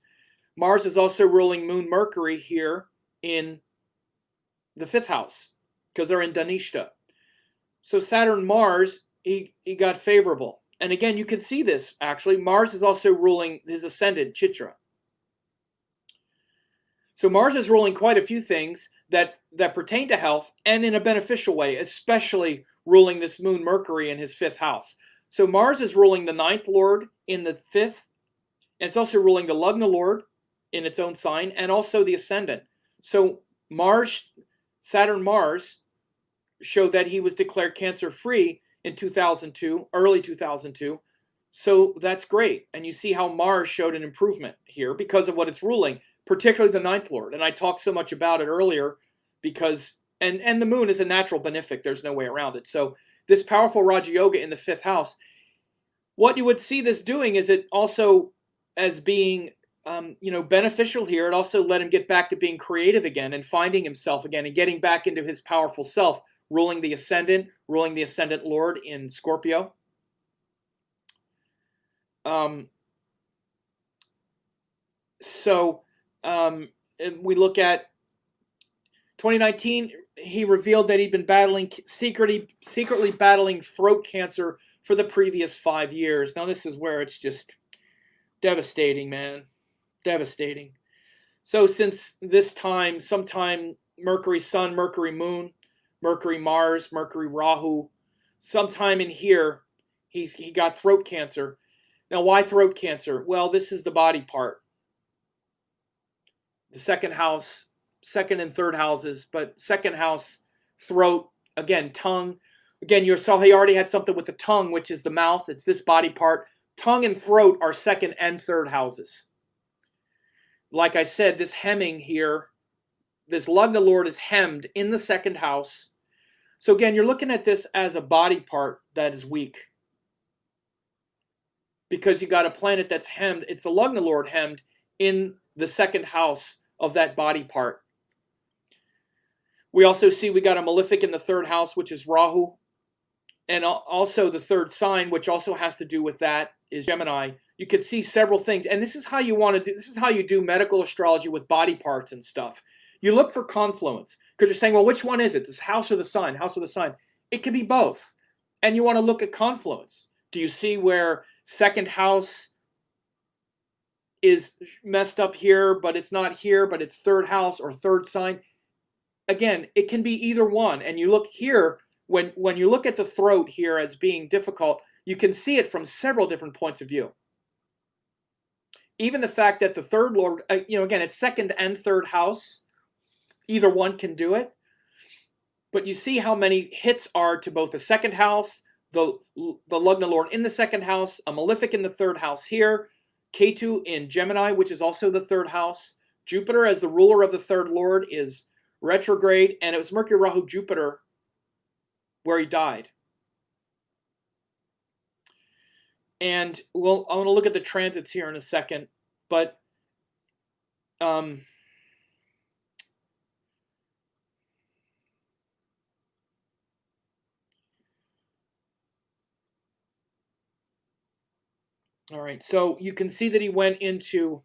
Mars is also ruling Moon Mercury here in the fifth house because they're in Dhanishta. So Saturn Mars, he got favorable. And again, you can see this actually. Mars is also ruling his ascendant, Chitra. So Mars is ruling quite a few things that pertain to health and in a beneficial way, especially ruling this Moon Mercury in his fifth house. So Mars is ruling the ninth lord in the fifth, and it's also ruling the Lagna Lord in its own sign, and also the ascendant. So Mars, Saturn Mars, showed that he was declared cancer-free in 2002, early 2002. So that's great. And you see how Mars showed an improvement here because of what it's ruling, particularly the ninth lord. And I talked so much about it earlier because, and the moon is a natural benefic. There's no way around it. So this powerful Raja Yoga in the fifth house, what you would see this doing is it also as being beneficial here. It also let him get back to being creative again and finding himself again and getting back into his powerful self, ruling the ascendant lord in Scorpio. We look at 2019, he revealed that he'd been secretly battling throat cancer for the previous 5 years. Now this is where it's just devastating, man. Devastating. So since this time, sometime Mercury Sun, Mercury Moon, Mercury Mars, Mercury Rahu, sometime in here, he got throat cancer. Now, why throat cancer? Well, this is the body part. The second house, second and third houses, but second house, throat, again, tongue. Again, you saw he already had something with the tongue, which is the mouth. It's this body part. Tongue and throat are second and third houses. Like I said, this hemming here, this Lugna Lord is hemmed in the second house. So again, you're looking at this as a body part that is weak. Because you got a planet that's hemmed. It's the Lugna Lord hemmed in the second house of that body part. We also see we got a malefic in the third house, which is Rahu. And also the third sign, which also has to do with that, is Gemini. You could see several things. And this is how you want to do, this is how you do medical astrology with body parts and stuff. You look for confluence. Because you're saying, well, which one is it? This house or the sign? House or the sign? It can be both. And you want to look at confluence. Do you see where second house is messed up here, but it's not here, but it's third house or third sign? Again, it can be either one. And you look here, when you look at the throat here as being difficult, you can see it from several different points of view. Even the fact that the third lord, again, it's second and third house. Either one can do it. But you see how many hits are to both the second house, the Lugna Lord in the second house, a malefic in the third house here, Ketu in Gemini, which is also the third house. Jupiter as the ruler of the third lord is retrograde, and it was Mercury, Rahu, Jupiter where he died. And I'm going to look at the transits here in a second, but all right, so you can see that he went into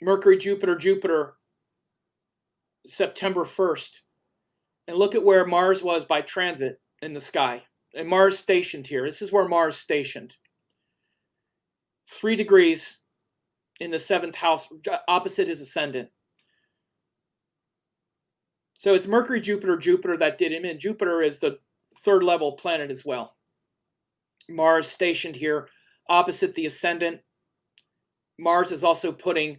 Mercury, Jupiter, September 1st. And look at where Mars was by transit in the sky. And Mars stationed here. This is where Mars stationed. 3 degrees in the 7th house, opposite his ascendant. So it's Mercury, Jupiter that did him in. Jupiter is the third level planet as well. Mars stationed here, opposite the ascendant. Mars is also putting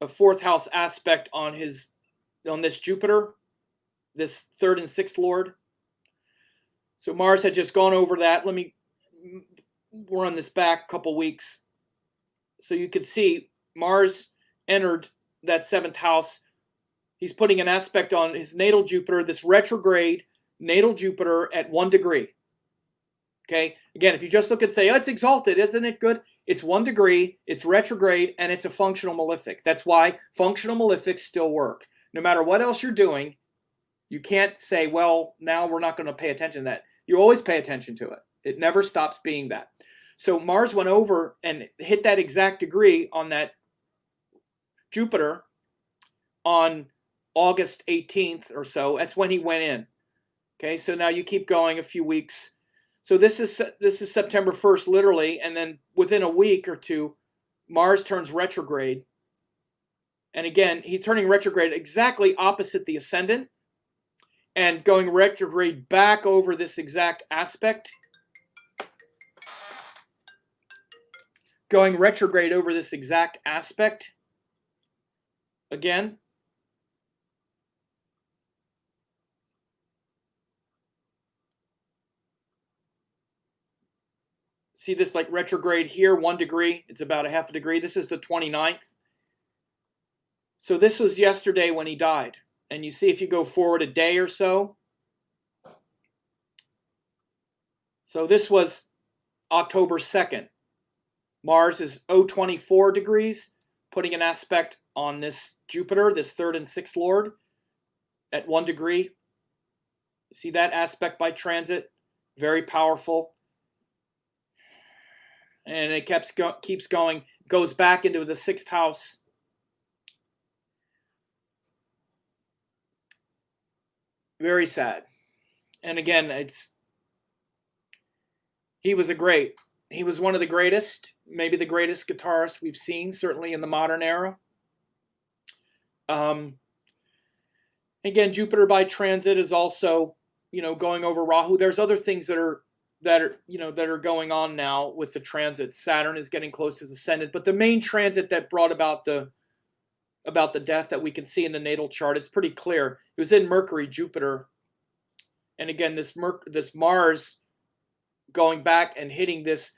a 4th house aspect on this Jupiter, this 3rd and 6th lord. So Mars had just gone over that. Let me run this back a couple weeks. So you could see Mars entered that 7th house. He's putting an aspect on his natal Jupiter, this retrograde natal Jupiter at 1 degree. Okay, again, if you just look and say, oh, it's exalted, isn't it good? It's 1 degree, it's retrograde, and it's a functional malefic. That's why functional malefics still work. No matter what else you're doing, you can't say, well, now we're not going to pay attention to that. You always pay attention to it. It never stops being that. So Mars went over and hit that exact degree on that Jupiter on August 18th or so. That's when he went in. Okay, so now you keep going a few weeks. So this is September 1st, literally, and then within a week or two, Mars turns retrograde. And again, he's turning retrograde exactly opposite the ascendant and going retrograde back over this exact aspect. going retrograde over this exact aspect again. See this like retrograde here, 1 degree. It's about a half a degree. This is the 29th. So this was yesterday when he died. And you see if you go forward a day or so. So this was October 2nd. Mars is 024 degrees, putting an aspect on this Jupiter, this 3rd and 6th Lord, at 1 degree. You see that aspect by transit? Very powerful. And it keeps going, goes back into the 6th house. Very sad. And again, he was he was one of the greatest, maybe the greatest guitarist we've seen, certainly in the modern era. Again, Jupiter by transit is also, going over Rahu. There's other things that are going on now with the transits. Saturn is getting close to his ascendant, but the main transit that brought about the death that we can see in the natal chart, it's pretty clear. It was in Mercury, Jupiter, and again this Mars going back and hitting this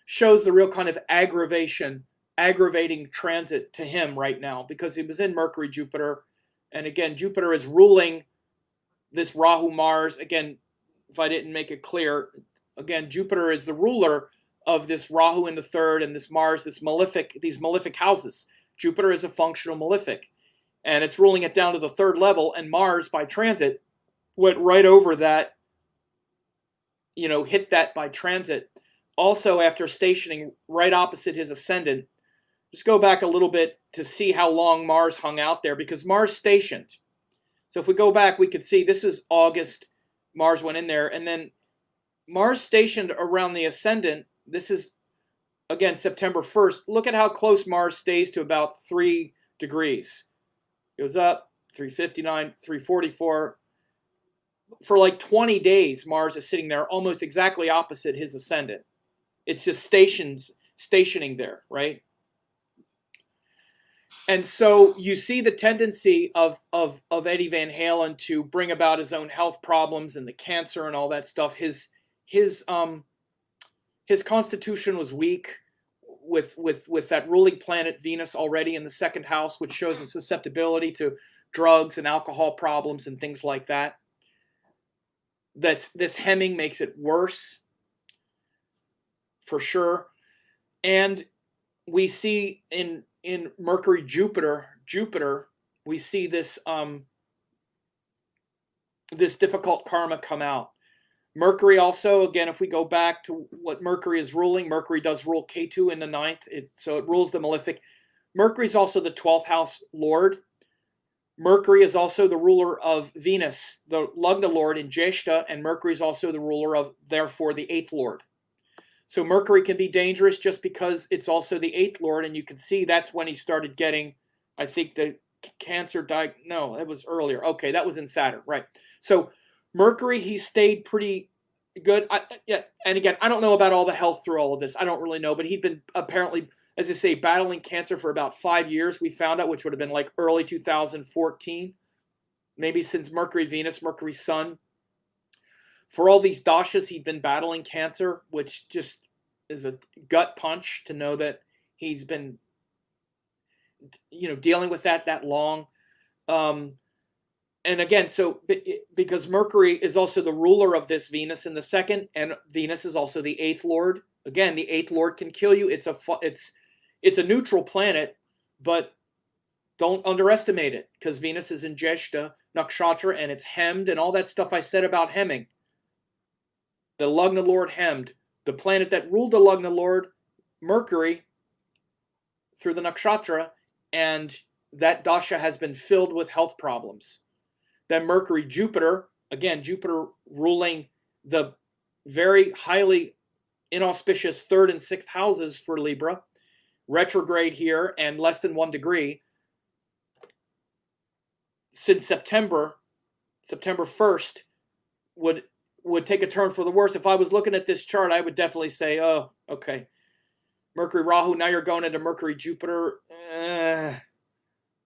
shows the real kind of aggravating transit to him right now, because he was in Mercury, Jupiter, and again Jupiter is ruling this Rahu Mars. Again, if I didn't make it clear, again Jupiter is the ruler of this Rahu in the 3rd and this Mars, these malefic houses. Jupiter is a functional malefic, and it's ruling it down to the 3rd level, and Mars by transit went right over that, hit that by transit. Also, after stationing right opposite his ascendant, just go back a little bit to see how long Mars hung out there, because Mars stationed. So if we go back, we could see this is August, Mars went in there, and then Mars stationed around the ascendant. This is, again, September 1st. Look at how close Mars stays to about 3 degrees. It goes up, 359, 344. For like 20 days, Mars is sitting there almost exactly opposite his ascendant. It's just stationing there, right? And so you see the tendency of Eddie Van Halen to bring about his own health problems and the cancer and all that stuff. His constitution was weak with that ruling planet Venus already in the 2nd house, which shows a susceptibility to drugs and alcohol problems and things like that. This hemming makes it worse, for sure. And we see in Mercury Jupiter, we see this this difficult karma come out. Mercury also, again, if we go back to what Mercury is ruling, Mercury does rule Ketu in the 9th, so it rules the malefic. Mercury is also the 12th house lord. Mercury is also the ruler of Venus, the Lugna lord in Jeshta, and Mercury is also the ruler of, therefore, the 8th lord. So Mercury can be dangerous just because it's also the 8th lord, and you can see that's when he started getting, I think, the cancer no, that was earlier. Okay, that was in Saturn, right. So Mercury, he stayed pretty good. Yeah, and again, I don't know about all the health through all of this. I don't really know, but he'd been apparently, as I say, battling cancer for about 5 years, we found out, which would have been like early 2014, maybe since Mercury, Venus, Mercury, Sun. For all these dashas, he'd been battling cancer, which just is a gut punch to know that he's been, dealing with that long. And again, so because Mercury is also the ruler of this Venus in the 2nd, and Venus is also the 8th lord. Again, the 8th lord can kill you. It's a neutral planet, but don't underestimate it, because Venus is in Jeshta Nakshatra, and it's hemmed, and all that stuff I said about hemming. The Lugna lord hemmed. The planet that ruled the Lugna lord, Mercury, through the Nakshatra, and that dasha has been filled with health problems. Then Mercury, Jupiter, again, Jupiter ruling the very highly inauspicious 3rd and 6th houses for Libra, retrograde here and less than 1 degree. Since September 1st, would take a turn for the worse. If I was looking at this chart, I would definitely say, oh, okay. Mercury Rahu, now you're going into Mercury Jupiter.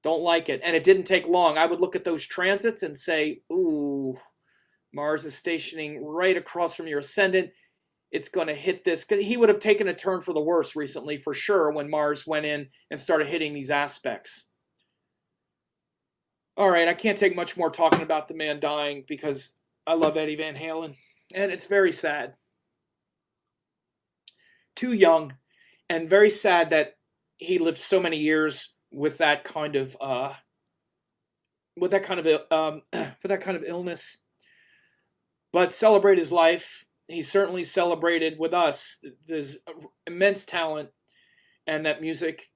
Don't like it. And it didn't take long. I would look at those transits and say, ooh, Mars is stationing right across from your ascendant. It's going to hit this. He would have taken a turn for the worse recently, for sure, when Mars went in and started hitting these aspects. All right, I can't take much more talking about the man dying because I love Eddie Van Halen. And it's very sad. Too young, and very sad that he lived so many years with that kind of illness. But celebrate his life. He certainly celebrated with us. There's immense talent, and that music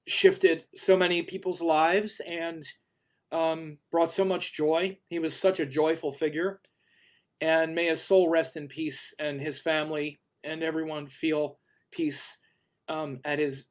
shifted so many people's lives and brought so much joy. He was such a joyful figure. And may his soul rest in peace, and his family and everyone feel peace at his